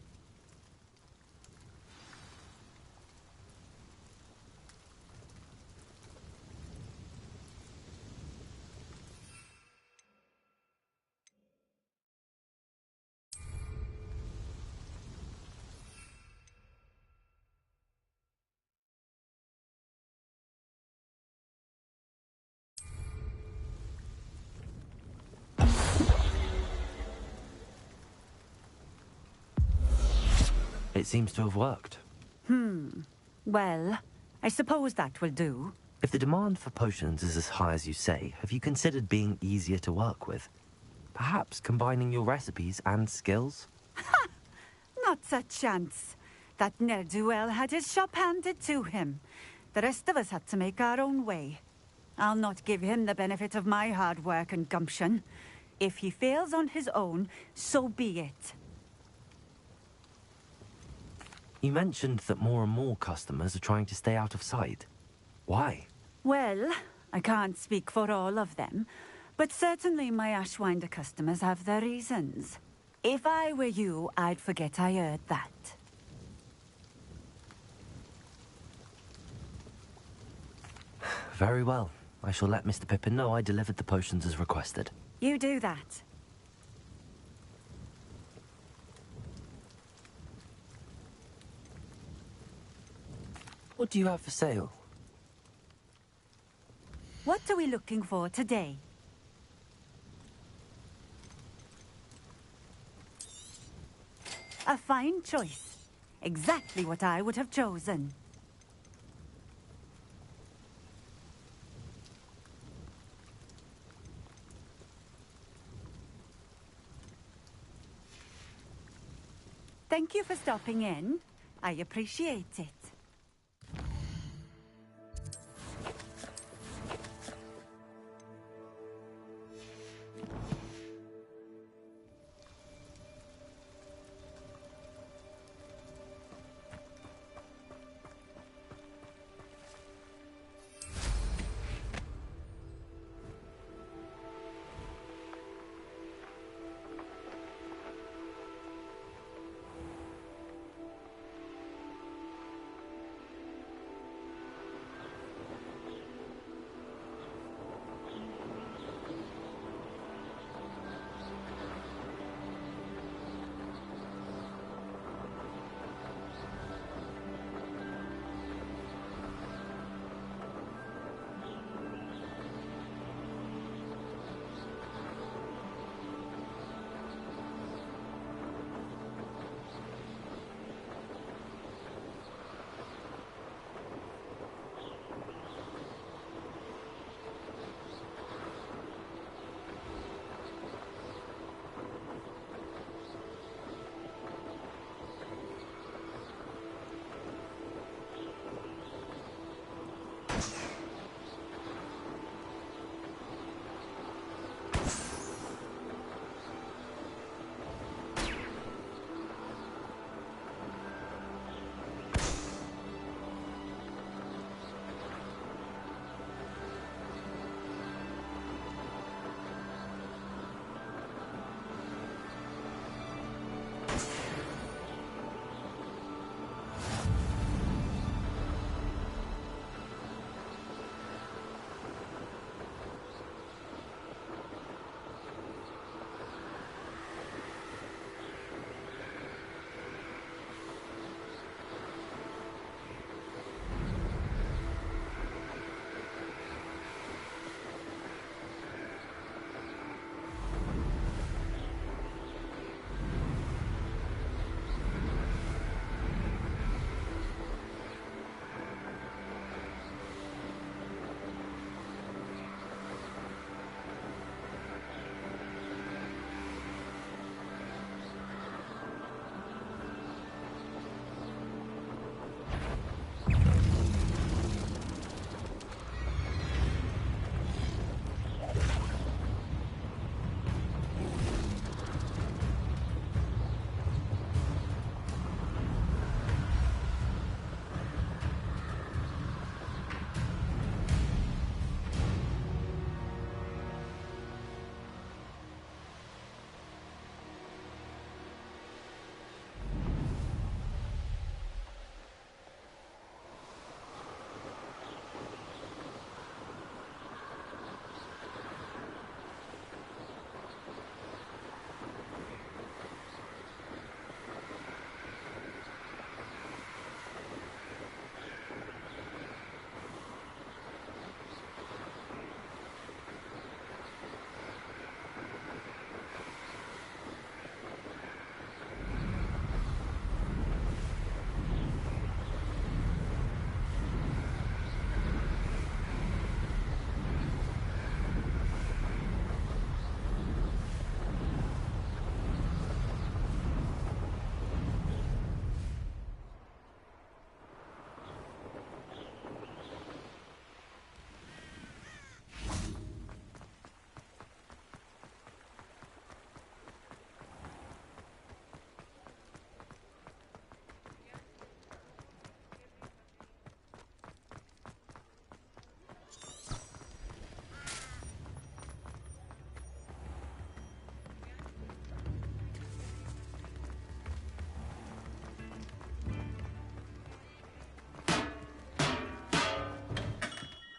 It seems to have worked. Well, I suppose that will do. If the demand for potions is as high as you say, have you considered being easier to work with? Perhaps combining your recipes and skills? Not a chance. That ne'er-do-well had his shop handed to him. The rest of us had to make our own way. I'll not give him the benefit of my hard work and gumption. If he fails on his own, so be it. You mentioned that more and more customers are trying to stay out of sight. Why? Well, I can't speak for all of them, but certainly my Ashwinder customers have their reasons. If I were you, I'd forget I heard that. Very well. I shall let Mr. Pippin know I delivered the potions as requested. You do that. What do you have for sale? What are we looking for today? A fine choice. Exactly what I would have chosen. Thank you for stopping in. I appreciate it.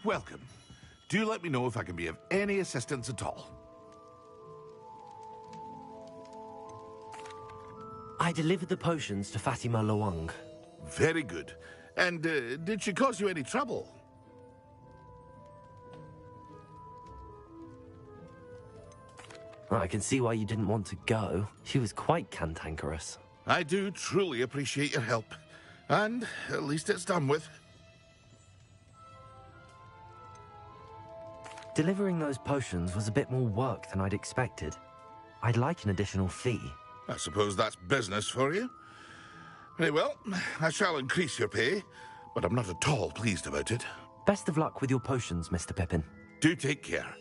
Welcome. Do let me know if I can be of any assistance at all. I delivered the potions to Fatima Lawang. Very good. And did she cause you any trouble? Well, I can see why you didn't want to go. She was quite cantankerous. I do truly appreciate your help. And at least it's done with. Delivering those potions was a bit more work than I'd expected. I'd like an additional fee. I suppose that's business for you. Very well, I shall increase your pay, but I'm not at all pleased about it. Best of luck with your potions, Mr. Pippin. Do take care.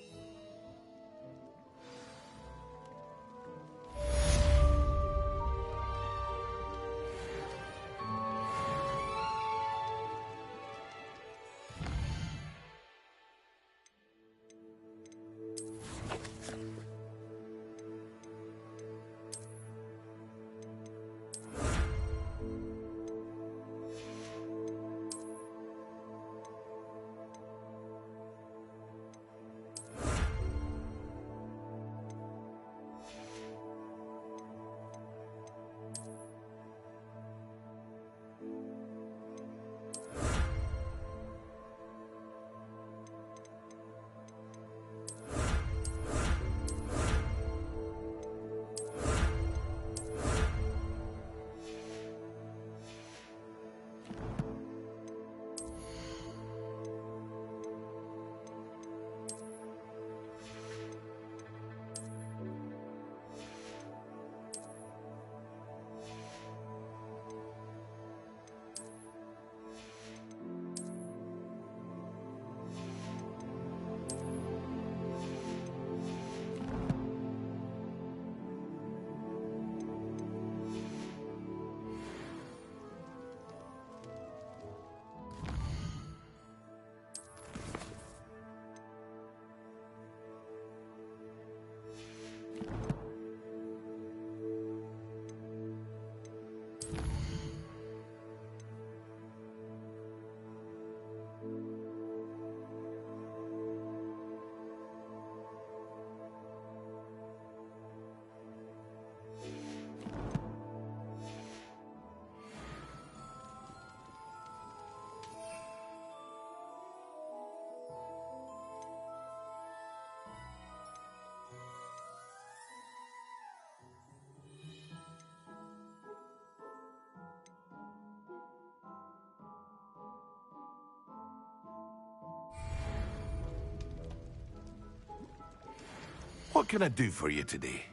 What can I do for you today?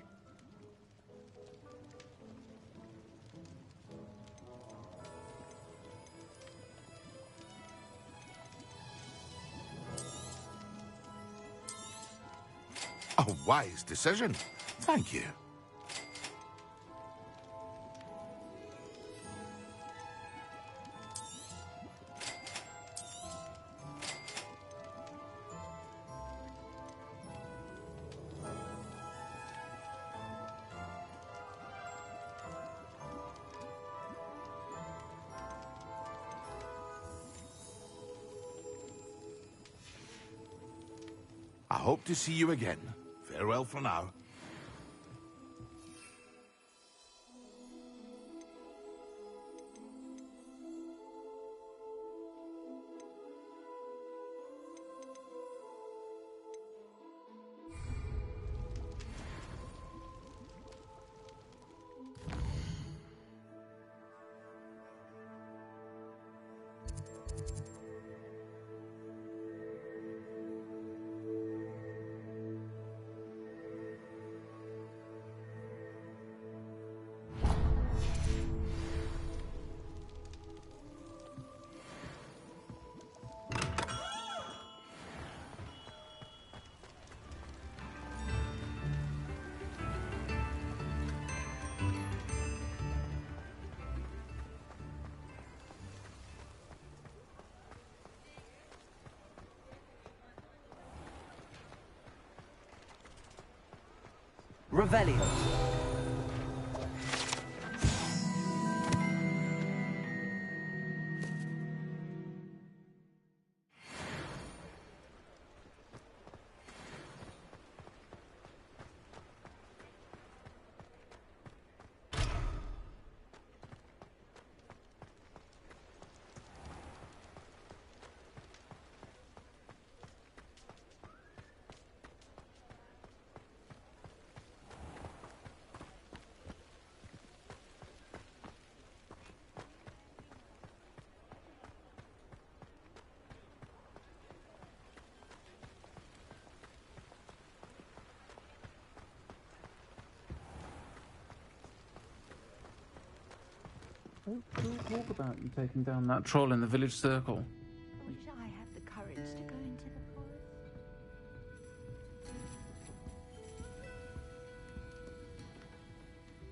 A wise decision. Thank you. I hope to see you again. Farewell for now. Revelio. Talk about you taking down that troll in the village circle. Wish I had the courage to go into the forest.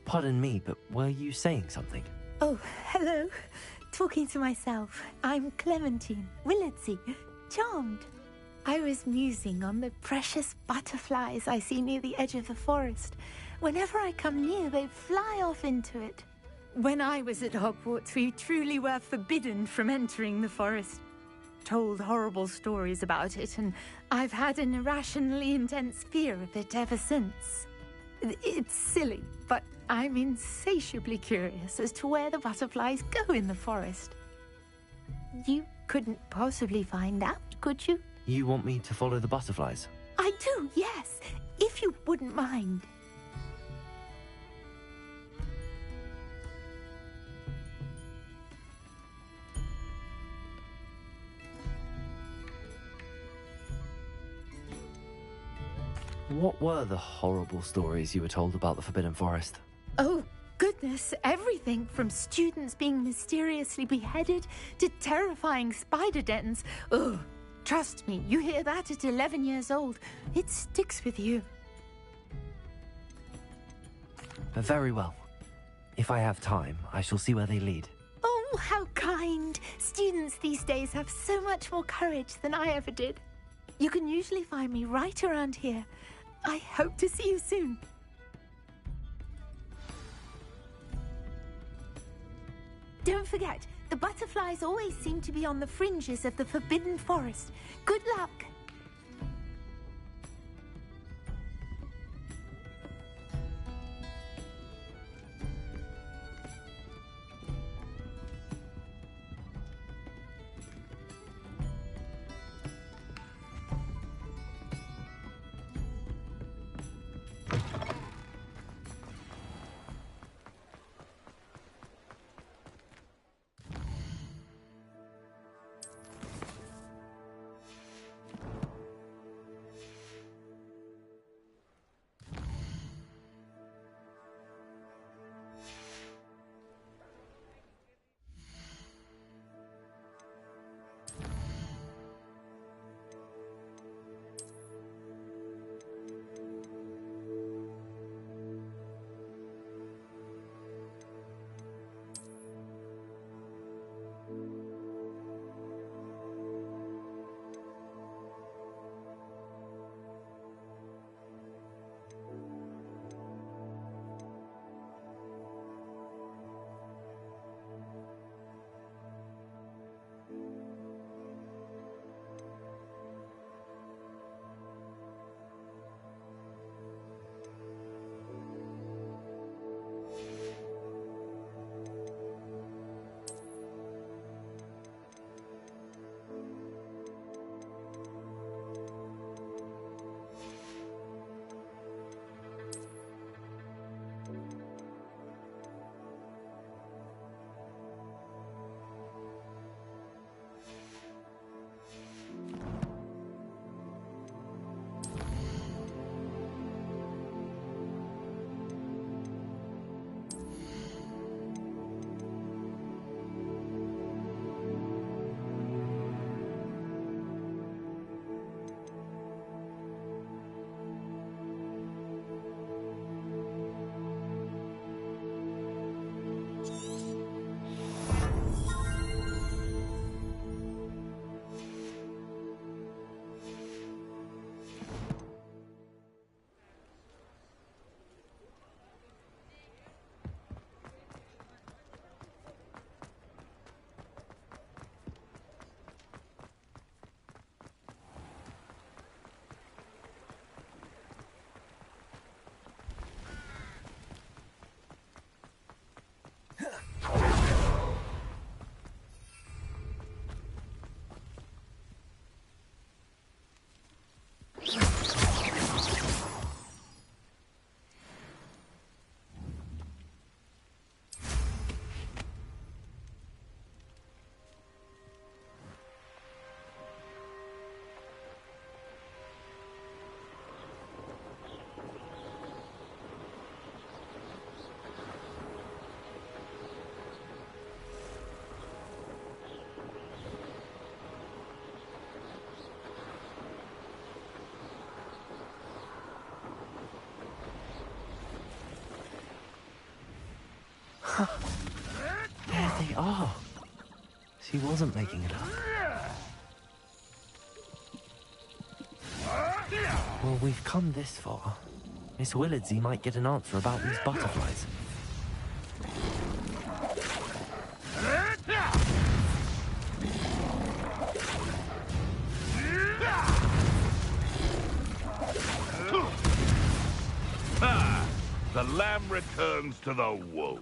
Pardon me, but were you saying something? Oh, hello. Talking to myself. I'm Clementine Willardsey. Charmed. I was musing on the precious butterflies I see near the edge of the forest. Whenever I come near, they fly off into it. When I was at Hogwarts, we truly were forbidden from entering the forest. Told horrible stories about it, and I've had an irrationally intense fear of it ever since. It's silly, but I'm insatiably curious as to where the butterflies go in the forest. You couldn't possibly find out, could you? You want me to follow the butterflies? I do, yes, if you wouldn't mind. What were the horrible stories you were told about the Forbidden Forest? Oh, goodness, everything from students being mysteriously beheaded to terrifying spider dens. Oh, trust me, you hear that at 11 years old, it sticks with you. Very well. If I have time, I shall see where they lead. Oh, how kind. Students these days have so much more courage than I ever did. You can usually find me right around here. I hope to see you soon. Don't forget, the butterflies always seem to be on the fringes of the Forbidden Forest. Good luck. She wasn't making it up. Well, we've come this far. Miss Willardsey might get an answer about these butterflies. Ah, the lamb returns to the wolf.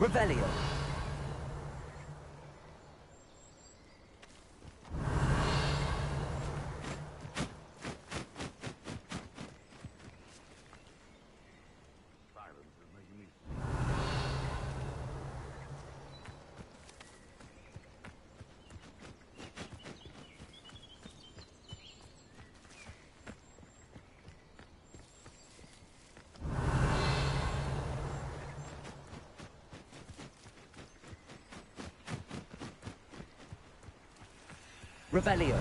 Revelio. Revelio.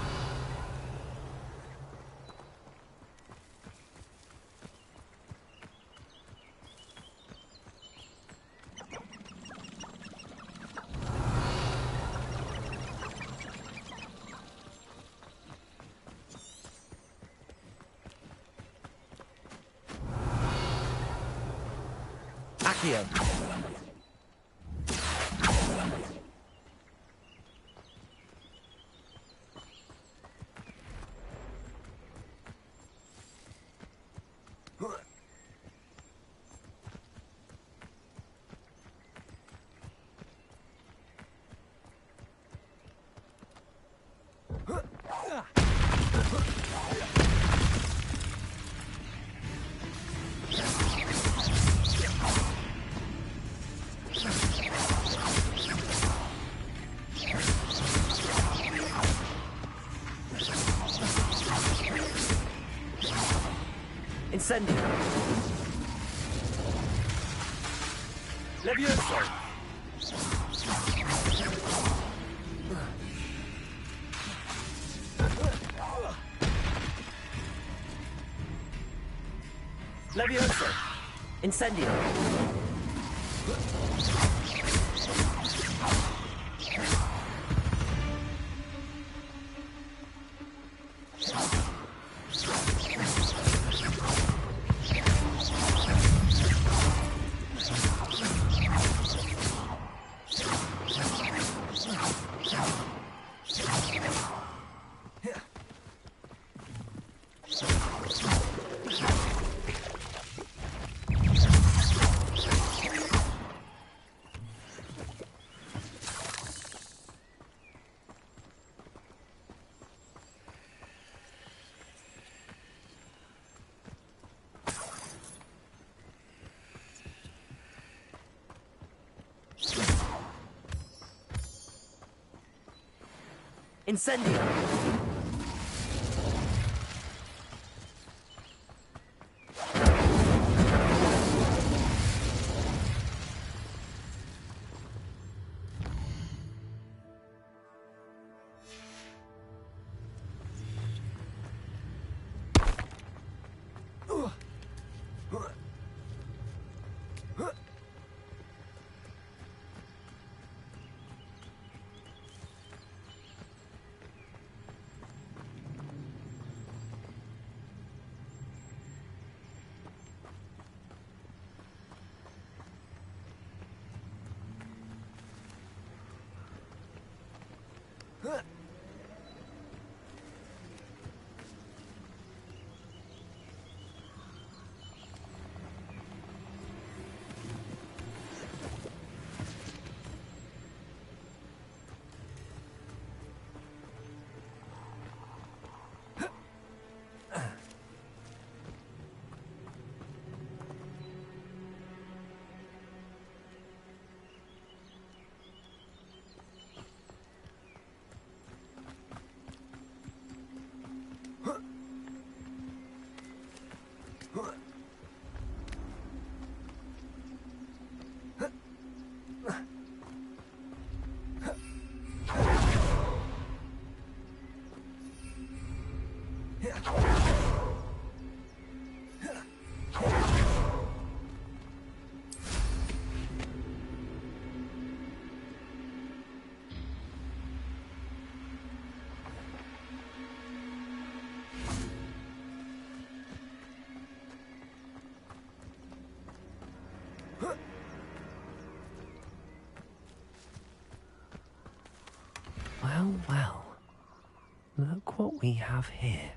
Accio. Incendio. Levioso. Levioso. Incendio. Incendio. Look what we have here.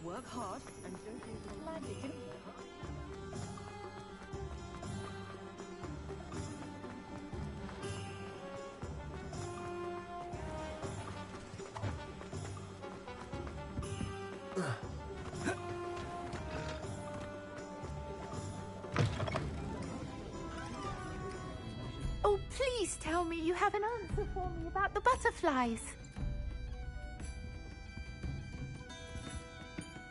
Work hard and don't take it lightly. Oh, please tell me you have an answer for me about the butterflies.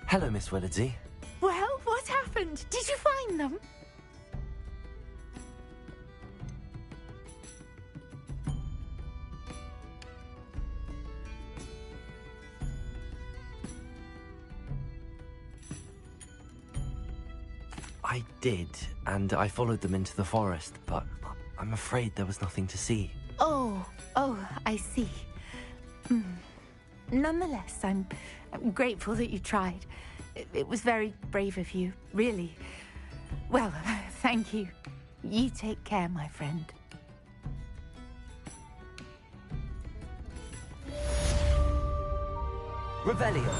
Hello, Miss Willardsey. Well, what happened? Did you find them? I did, and I followed them into the forest, but I'm afraid there was nothing to see. Oh, I see. Nonetheless, I'm grateful that you tried. It was very brave of you, really. Well, thank you. You take care, my friend. Revelio.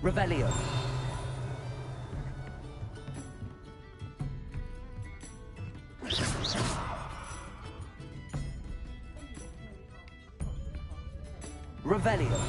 Revelio. Revelio.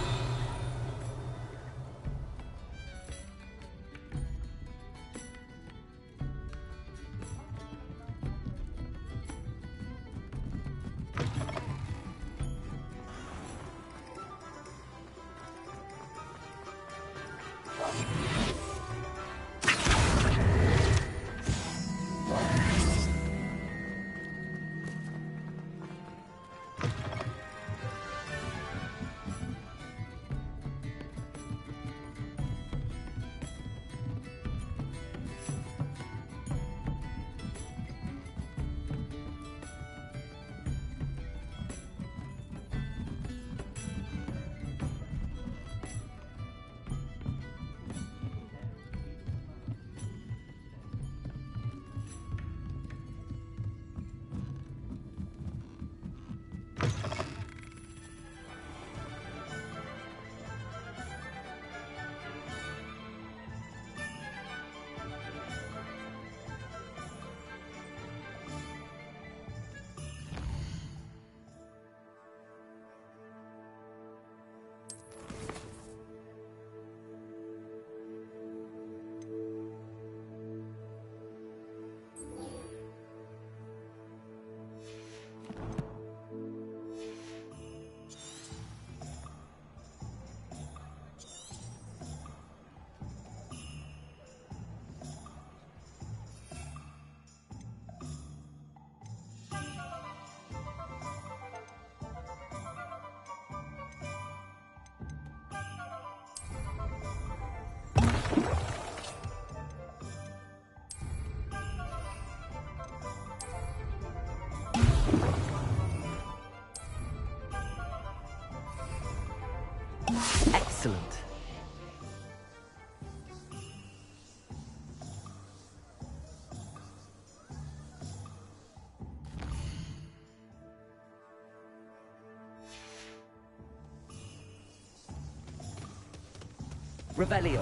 Revelio.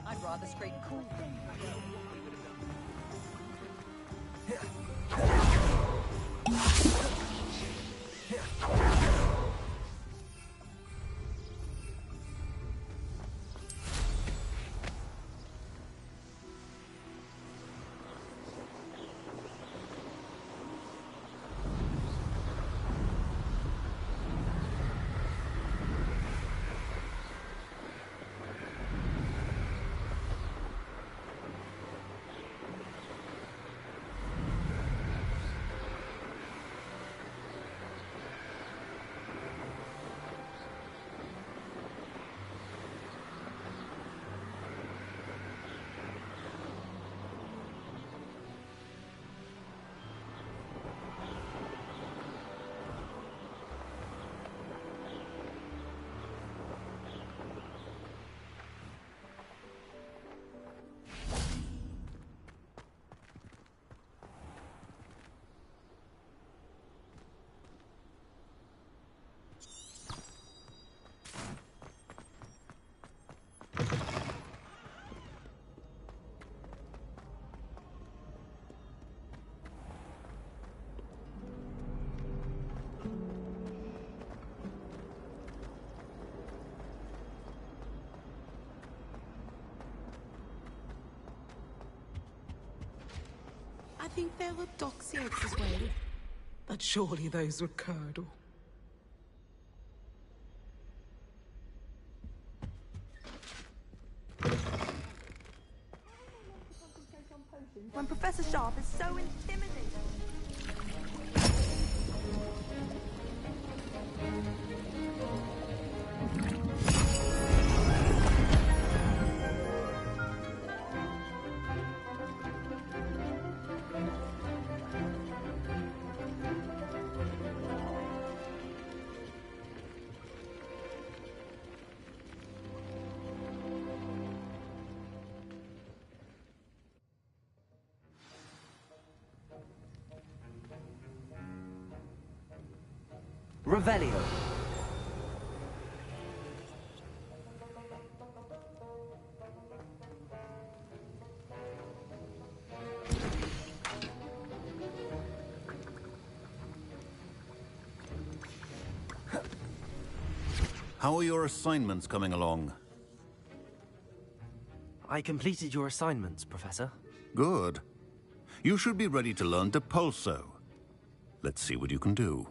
I'd rather scrape cool. I think there were doxy eggs as well. But surely those would curdle. When Professor Sharp is so intimidating. Revelio. How are your assignments coming along? I completed your assignments, Professor. Good. You should be ready to learn Depulso. Let's see what you can do.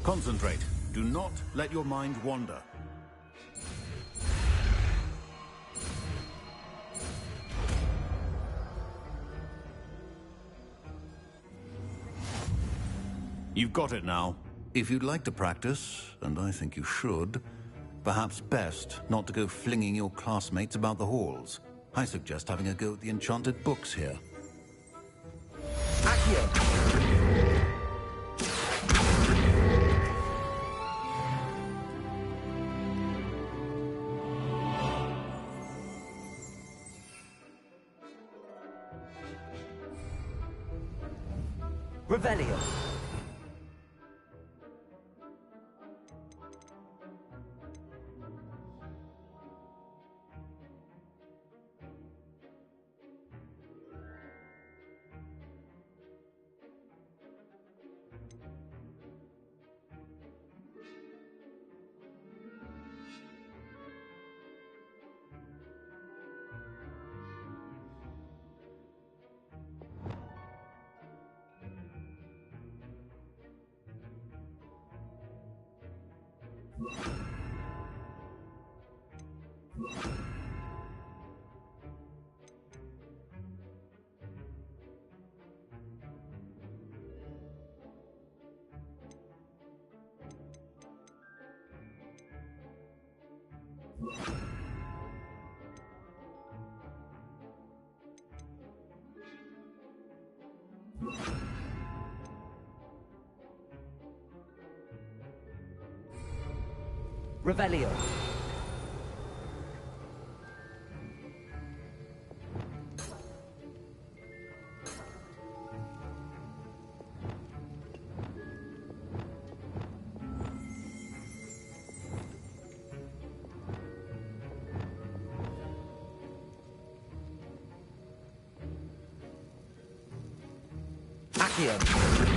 Concentrate. Do not let your mind wander. You've got it now. If you'd like to practice, and I think you should, perhaps best not to go flinging your classmates about the halls. I suggest having a go at the enchanted books here. Accio. Revelio. Revelio. Accio.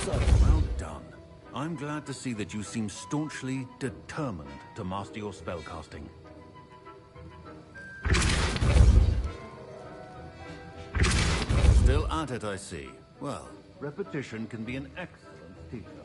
Well done. I'm glad to see that you seem staunchly determined to master your spellcasting. Still at it, I see. Well, repetition can be an excellent teacher.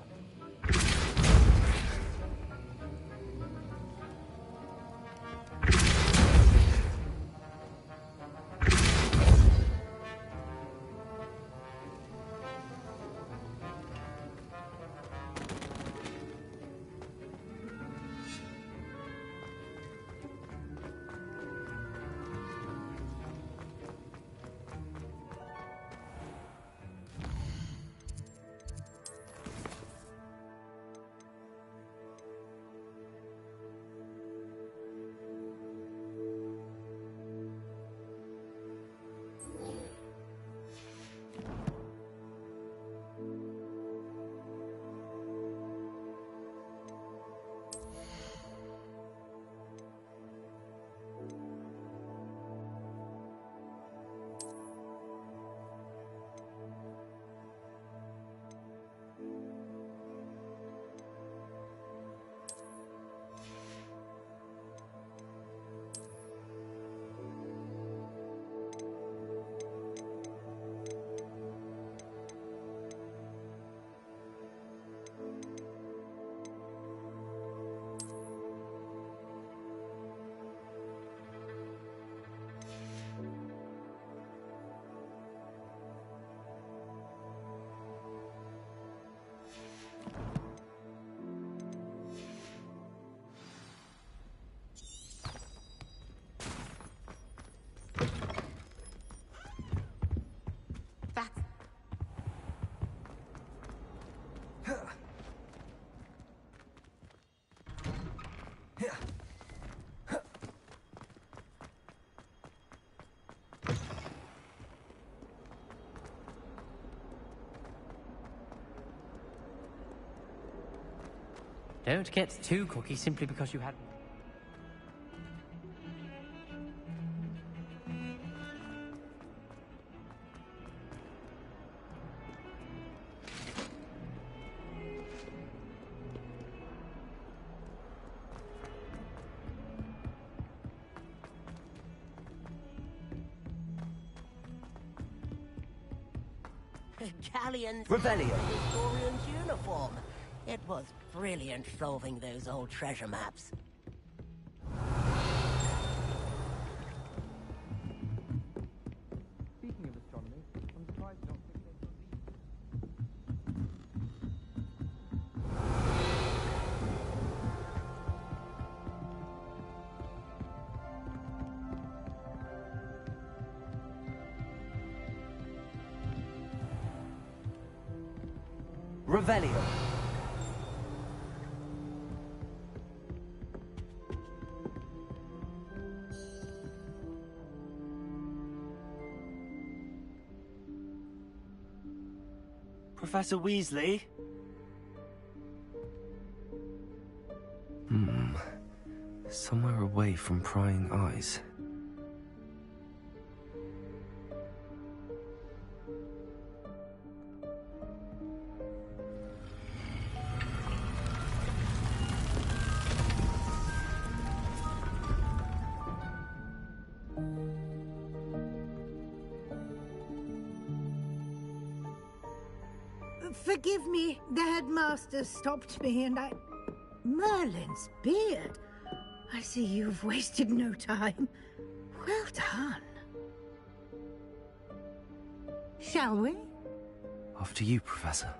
Don't get too cocky simply because you had... Galleon's Revelio. historian's uniform. It was brilliant solving those old treasure maps. Speaking of astronomy, I'm surprised you don't think Revelio. Professor Weasley? Somewhere away from prying eyes. Forgive me, the headmaster stopped me and I... Merlin's beard. I see you've wasted no time. Well done. Shall we? After you, Professor.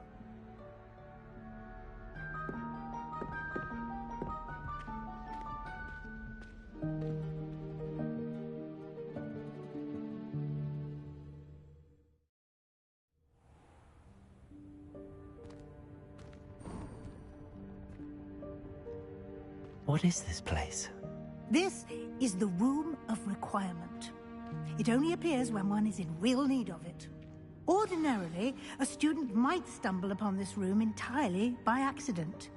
What is this place? This is the Room of Requirement. It only appears when one is in real need of it. Ordinarily, a student might stumble upon this room entirely by accident.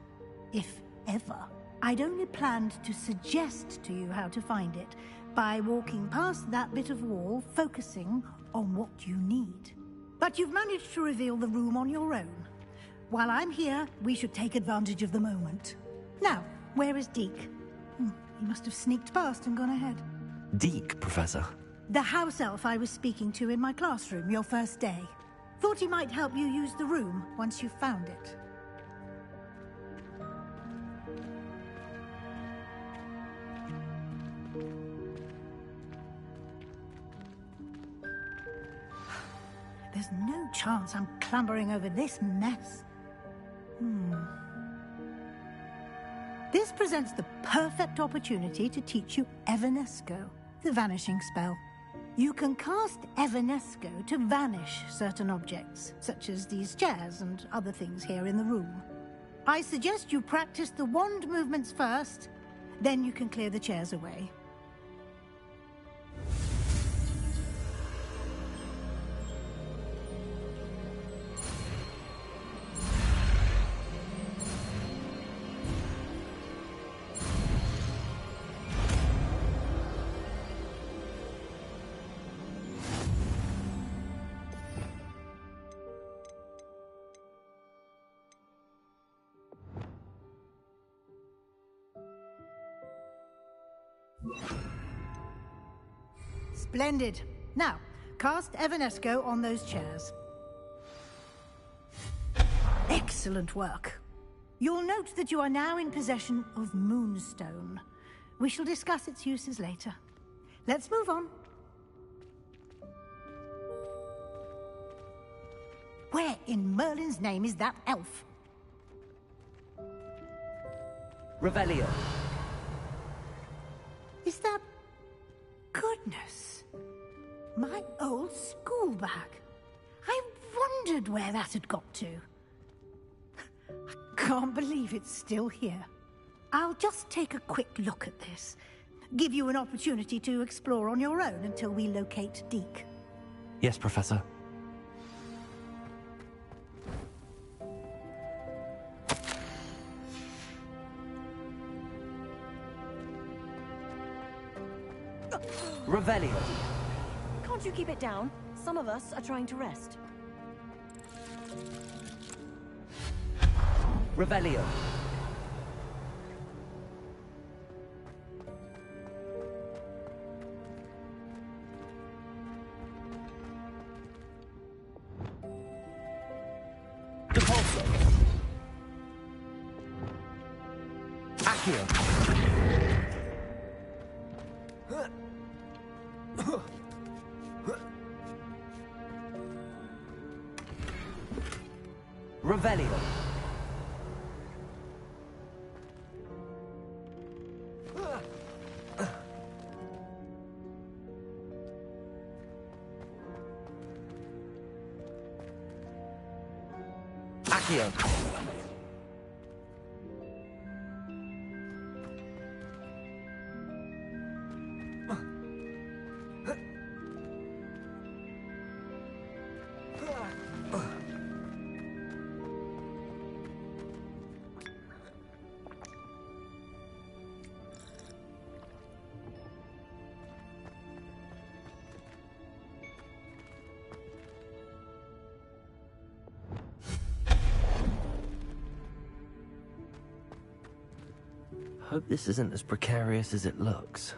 If ever. I'd only planned to suggest to you how to find it by walking past that bit of wall, focusing on what you need. But you've managed to reveal the room on your own. While I'm here, we should take advantage of the moment. Now, where is Deke? He must have sneaked past and gone ahead. Deke, Professor? The house elf I was speaking to in my classroom your first day. Thought he might help you use the room once you found it. There's no chance I'm clambering over this mess. This presents the perfect opportunity to teach you Evanesco, the vanishing spell. You can cast Evanesco to vanish certain objects, such as these chairs and other things here in the room. I suggest you practice the wand movements first, then you can clear the chairs away. Splendid. Now, cast Evanesco on those chairs. Excellent work. You'll note that you are now in possession of Moonstone. We shall discuss its uses later. Let's move on. Where in Merlin's name is that elf? Revelio. Is that... Goodness. My old school bag. I wondered where that had got to. I can't believe it's still here. I'll just take a quick look at this. Give you an opportunity to explore on your own until we locate Deke. Yes, Professor. Revelio. Can't you keep it down? Some of us are trying to rest. Revelio. Depulso. Accio. Revelio. Accio. Hope this isn't as precarious as it looks.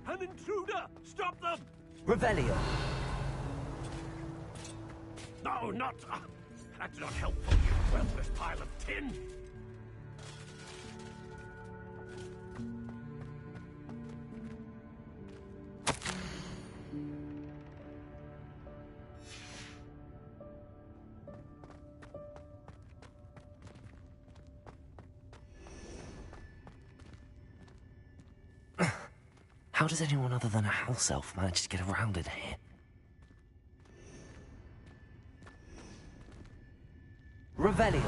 An intruder! Stop them! Revelio. No, not... that's not helpful, you worthless pile of tin. How does anyone other than a house elf manage to get around in here? Revelio.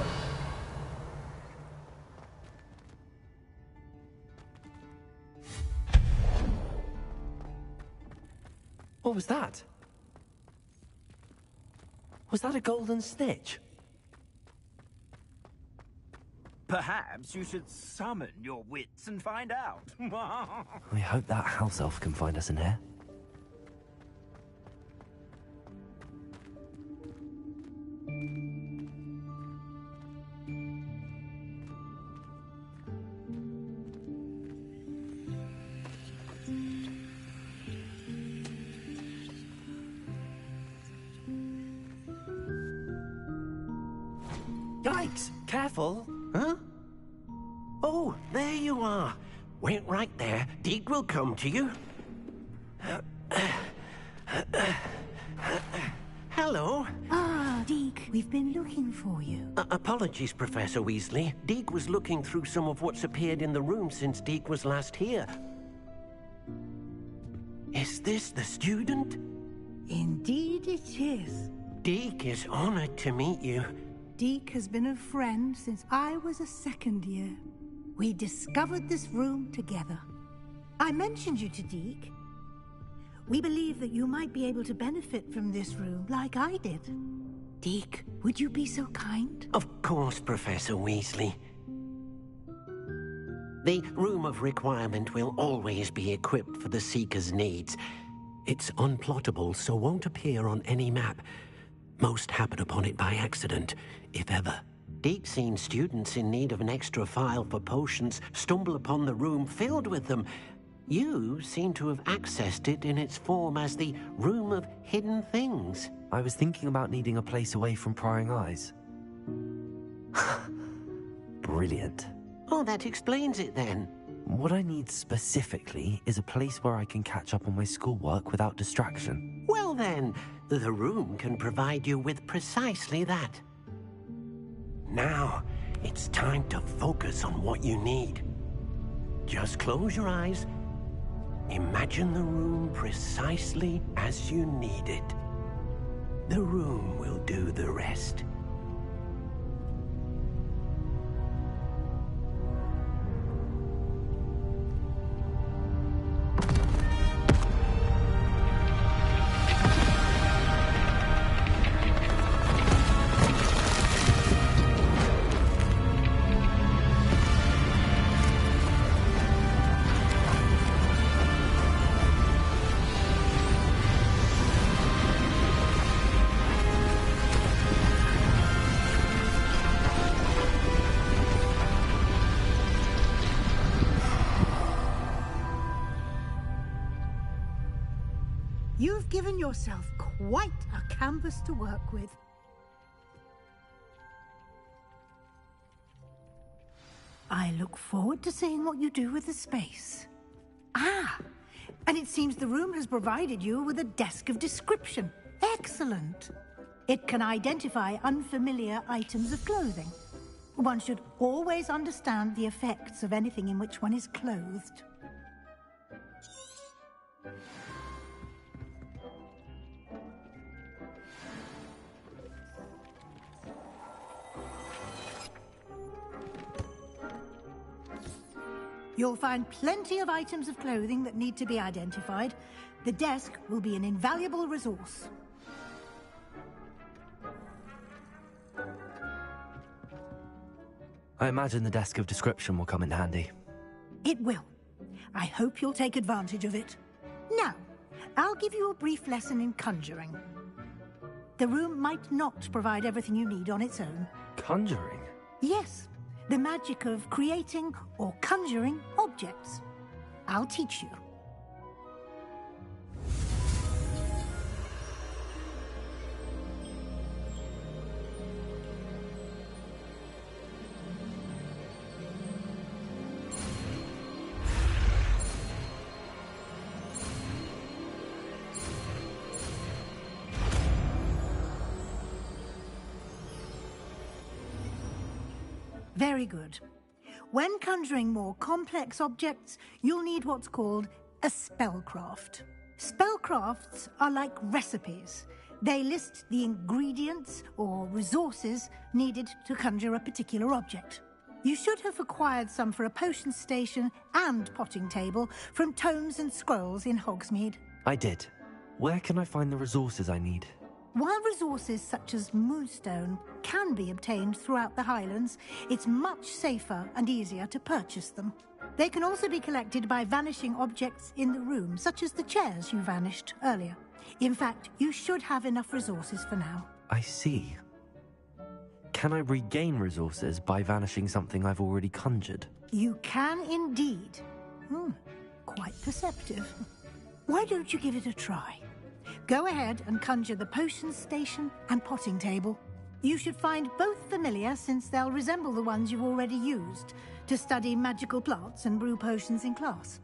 What was that? Was that a golden snitch? Perhaps you should summon your wits and find out. I hope that house elf can find us in here. Yikes! Careful! Huh? Oh, there you are. Wait right there. Deke will come to you. Hello. Ah, Deke, we've been looking for you. Apologies, Professor Weasley. Deke was looking through some of what's appeared in the room since Deke was last here. Is this the student? Indeed it is. Deke is honored to meet you. Deke has been a friend since I was a second year. We discovered this room together. I mentioned you to Deke. We believe that you might be able to benefit from this room like I did. Deke, would you be so kind? Of course, Professor Weasley. The Room of Requirement will always be equipped for the Seeker's needs. It's unplottable, so won't appear on any map. Most happen upon it by accident, if ever. Deke's seen students in need of an extra file for potions stumble upon the room filled with them. You seem to have accessed it in its form as the Room of Hidden Things. I was thinking about needing a place away from prying eyes. Brilliant. Oh, that explains it then. What I need specifically is a place where I can catch up on my schoolwork without distraction. Well then, the room can provide you with precisely that. Now, it's time to focus on what you need. Just close your eyes. Imagine the room precisely as you need it. The room will do the rest. You've given yourself quite a canvas to work with. I look forward to seeing what you do with the space. Ah, and it seems the room has provided you with a desk of description. Excellent. It can identify unfamiliar items of clothing. One should always understand the effects of anything in which one is clothed. You'll find plenty of items of clothing that need to be identified. The desk will be an invaluable resource. I imagine the desk of description will come in handy. It will. I hope you'll take advantage of it. Now, I'll give you a brief lesson in conjuring. The room might not provide everything you need on its own. Conjuring? Yes. The magic of creating or conjuring objects. I'll teach you. Very good. When conjuring more complex objects, you'll need what's called a spellcraft. Spellcrafts are like recipes. They list the ingredients or resources needed to conjure a particular object. You should have acquired some for a potion station and potting table from tomes and scrolls in Hogsmeade. I did. Where can I find the resources I need? While resources such as Moonstone can be obtained throughout the Highlands, it's much safer and easier to purchase them. They can also be collected by vanishing objects in the room, such as the chairs you vanished earlier. In fact, you should have enough resources for now. I see. Can I regain resources by vanishing something I've already conjured? You can indeed. Quite perceptive. Why don't you give it a try? Go ahead and conjure the potion station and potting table. You should find both familiar, since they'll resemble the ones you've already used to study magical plants and brew potions in class.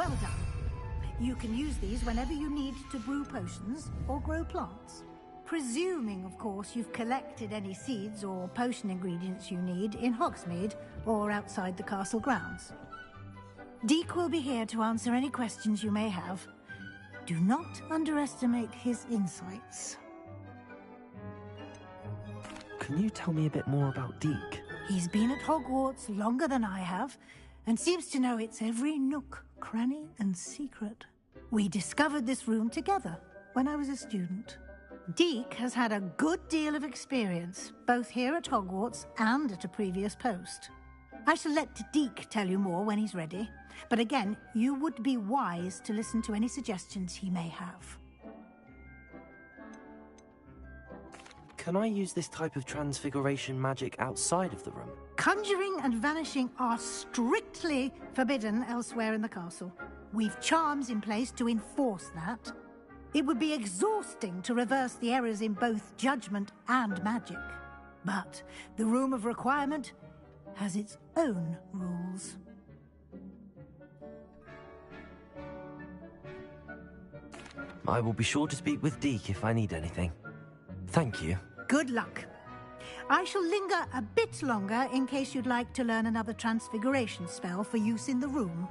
Well done. You can use these whenever you need to brew potions or grow plants. Presuming, of course, you've collected any seeds or potion ingredients you need in Hogsmeade or outside the castle grounds. Deek will be here to answer any questions you may have. Do not underestimate his insights. Can you tell me a bit more about Deek? He's been at Hogwarts longer than I have, and seems to know its every nook, cranny, and secret. We discovered this room together when I was a student. Deek has had a good deal of experience, both here at Hogwarts and at a previous post. I shall let Deek tell you more when he's ready, but again, you would be wise to listen to any suggestions he may have. Can I use this type of transfiguration magic outside of the room? Conjuring and vanishing are strictly forbidden elsewhere in the castle. We've charms in place to enforce that. It would be exhausting to reverse the errors in both judgment and magic. But the Room of Requirement has its own rules. I will be sure to speak with Deek if I need anything. Thank you. Good luck. I shall linger a bit longer in case you'd like to learn another transfiguration spell for use in the room.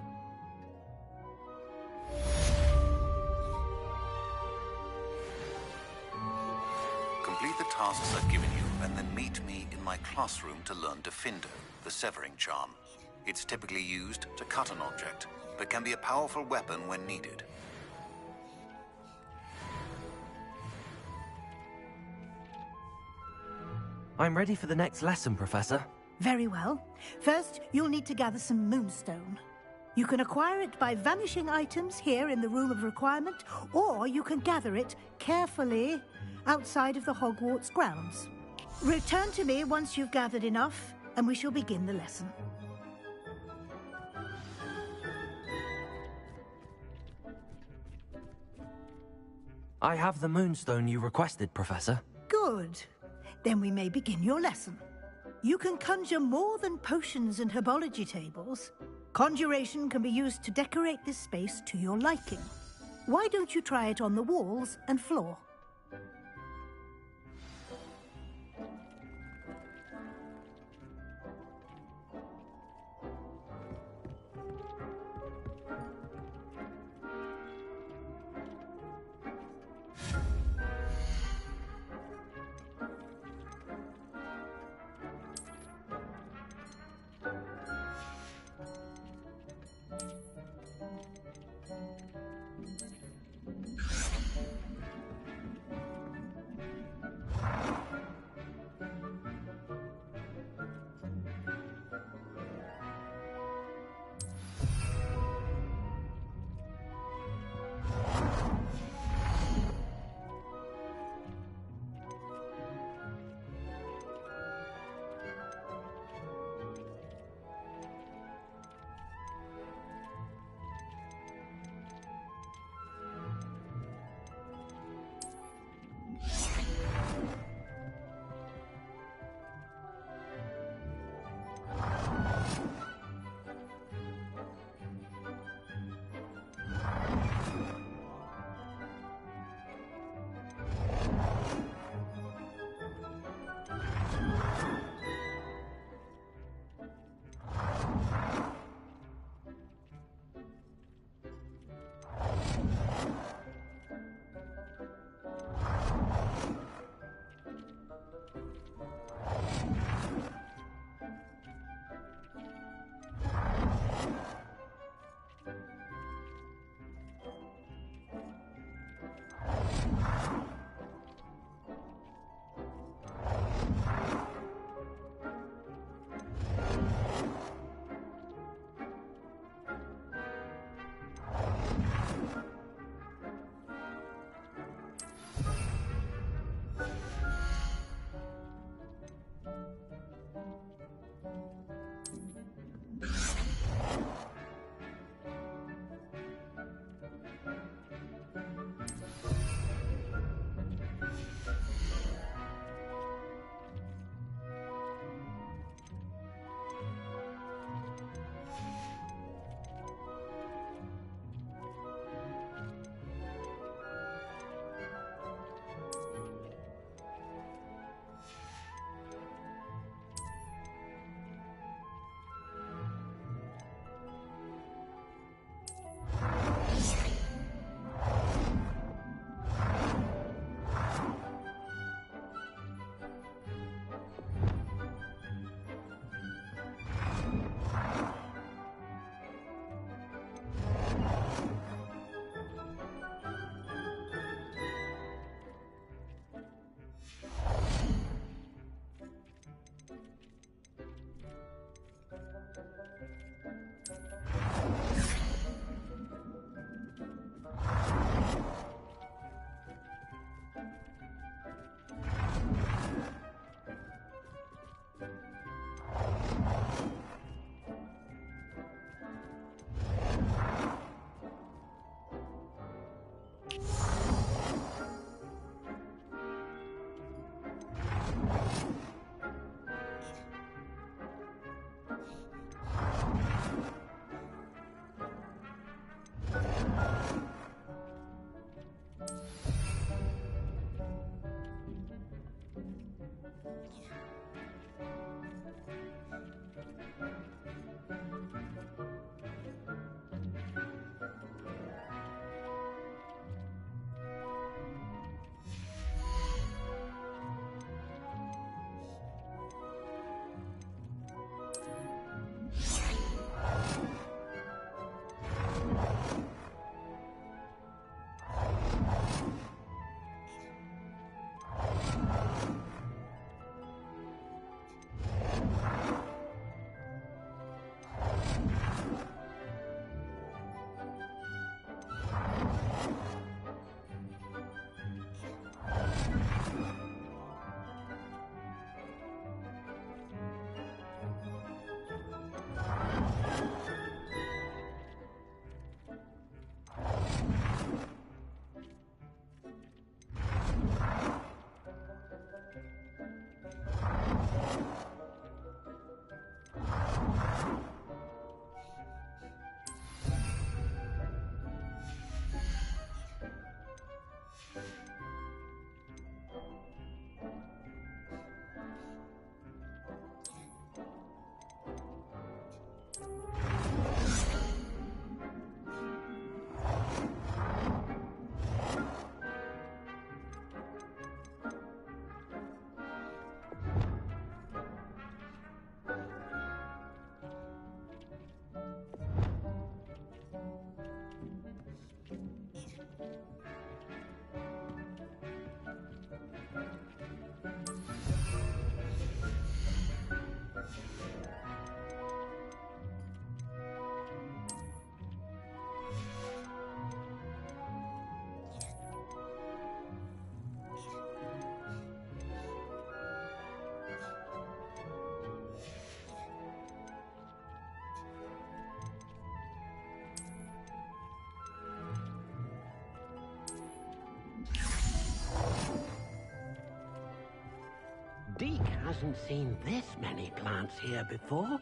Complete the tasks I've given you, and then meet me in my classroom to learn Defindo, the severing charm. It's typically used to cut an object, but can be a powerful weapon when needed. I'm ready for the next lesson, Professor. Very well. First, you'll need to gather some moonstone. You can acquire it by vanishing items here in the Room of Requirement, or you can gather it carefully outside of the Hogwarts grounds. Return to me once you've gathered enough, and we shall begin the lesson. I have the moonstone you requested, Professor. Good. Then we may begin your lesson. You can conjure more than potions and herbology tables. Conjuration can be used to decorate this space to your liking. Why don't you try it on the walls and floor? Deke hasn't seen this many plants here before.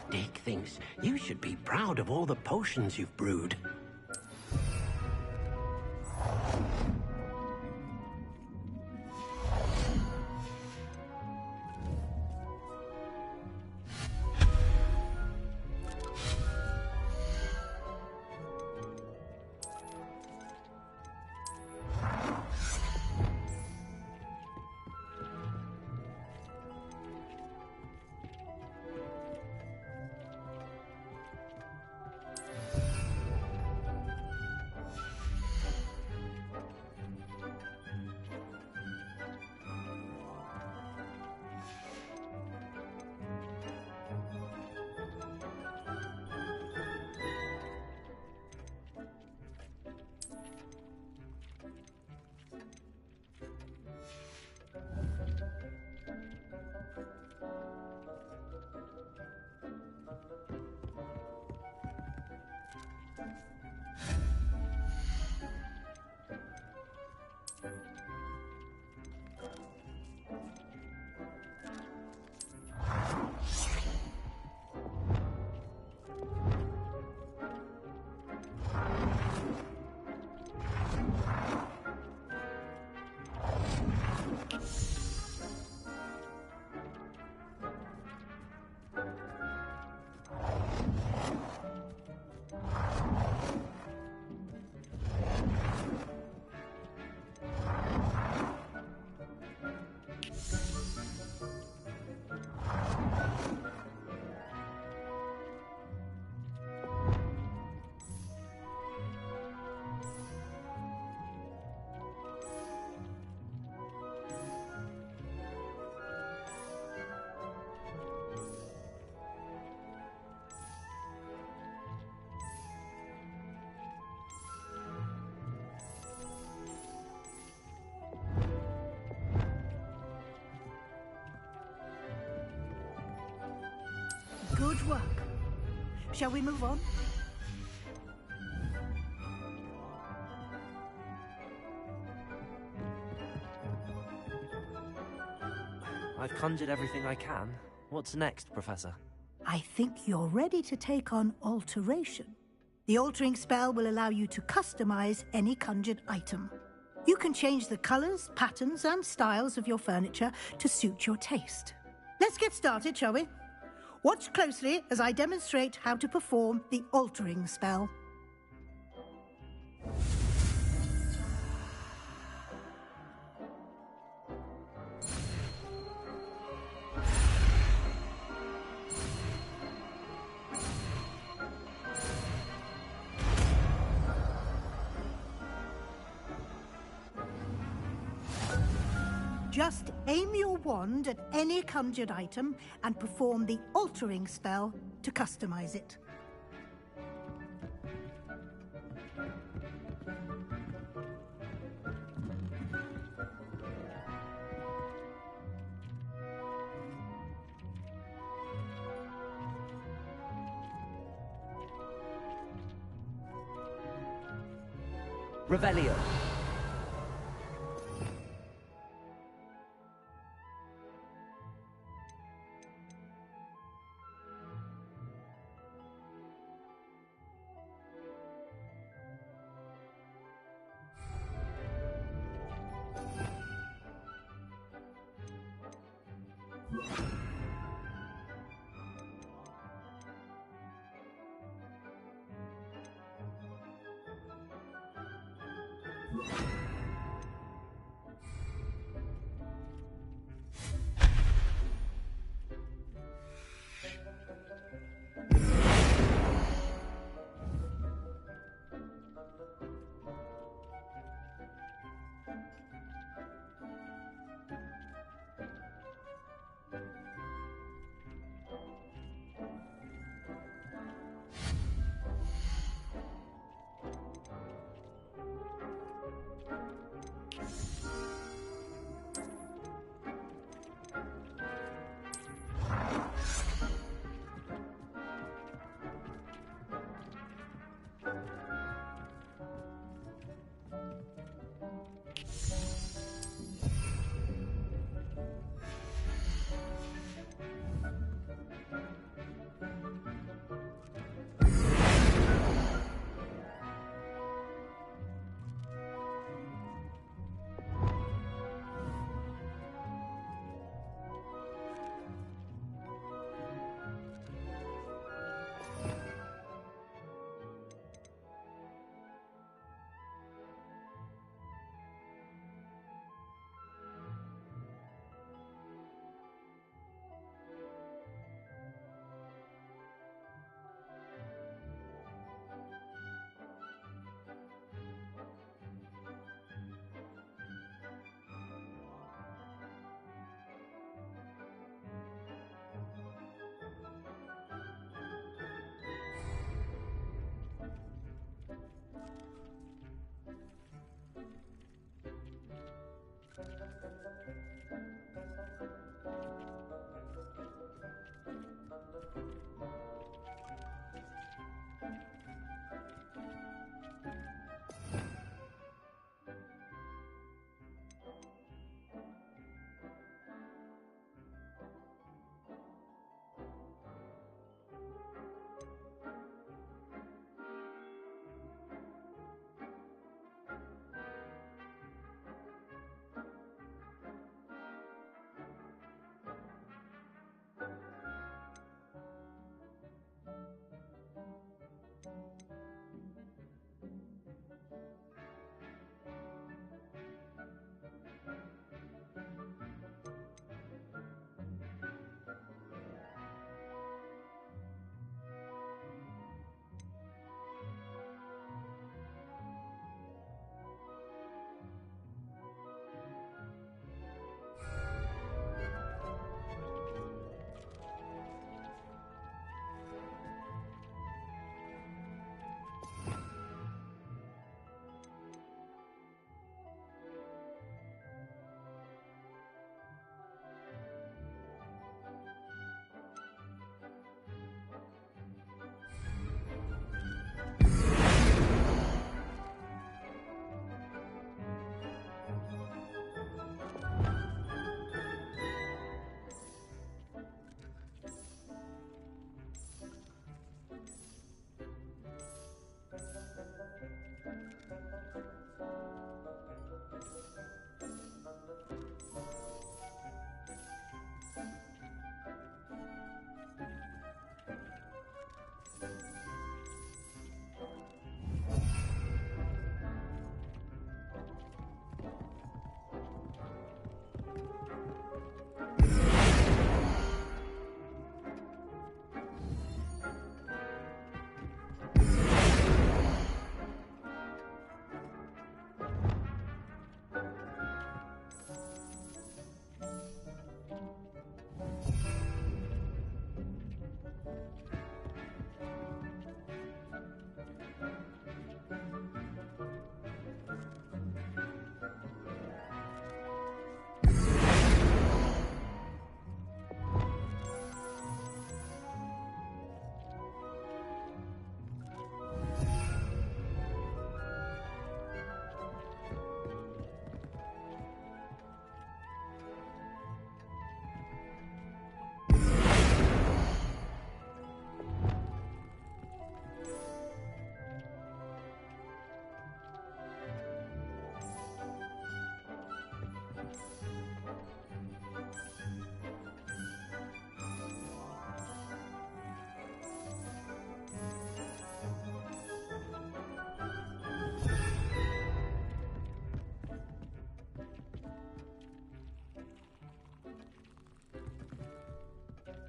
Dick thinks you should be proud of all the potions you've brewed. Good work. Shall we move on? I've conjured everything I can. What's next, Professor? I think you're ready to take on alteration. The altering spell will allow you to customize any conjured item. You can change the colors, patterns, and styles of your furniture to suit your taste. Let's get started, shall we? Watch closely as I demonstrate how to perform the altering spell. Just aim your wand at any conjured item and perform the altering spell to customize it. Revelio.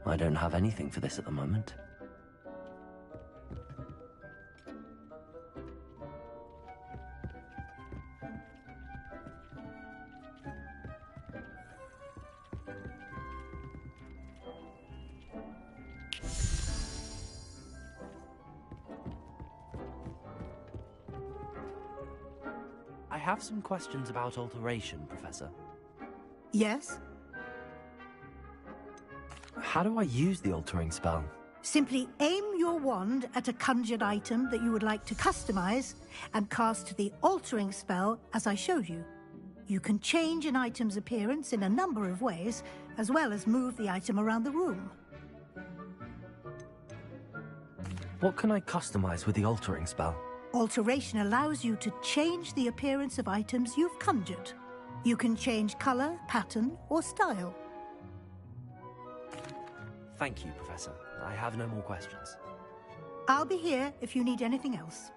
I don't have anything for this at the moment. I have some questions about alteration, Professor. Yes? How do I use the altering spell? Simply aim your wand at a conjured item that you would like to customize and cast the altering spell as I showed you. You can change an item's appearance in a number of ways, as well as move the item around the room. What can I customize with the altering spell? Alteration allows you to change the appearance of items you've conjured. You can change color, pattern, or style. Thank you, Professor. I have no more questions. I'll be here if you need anything else.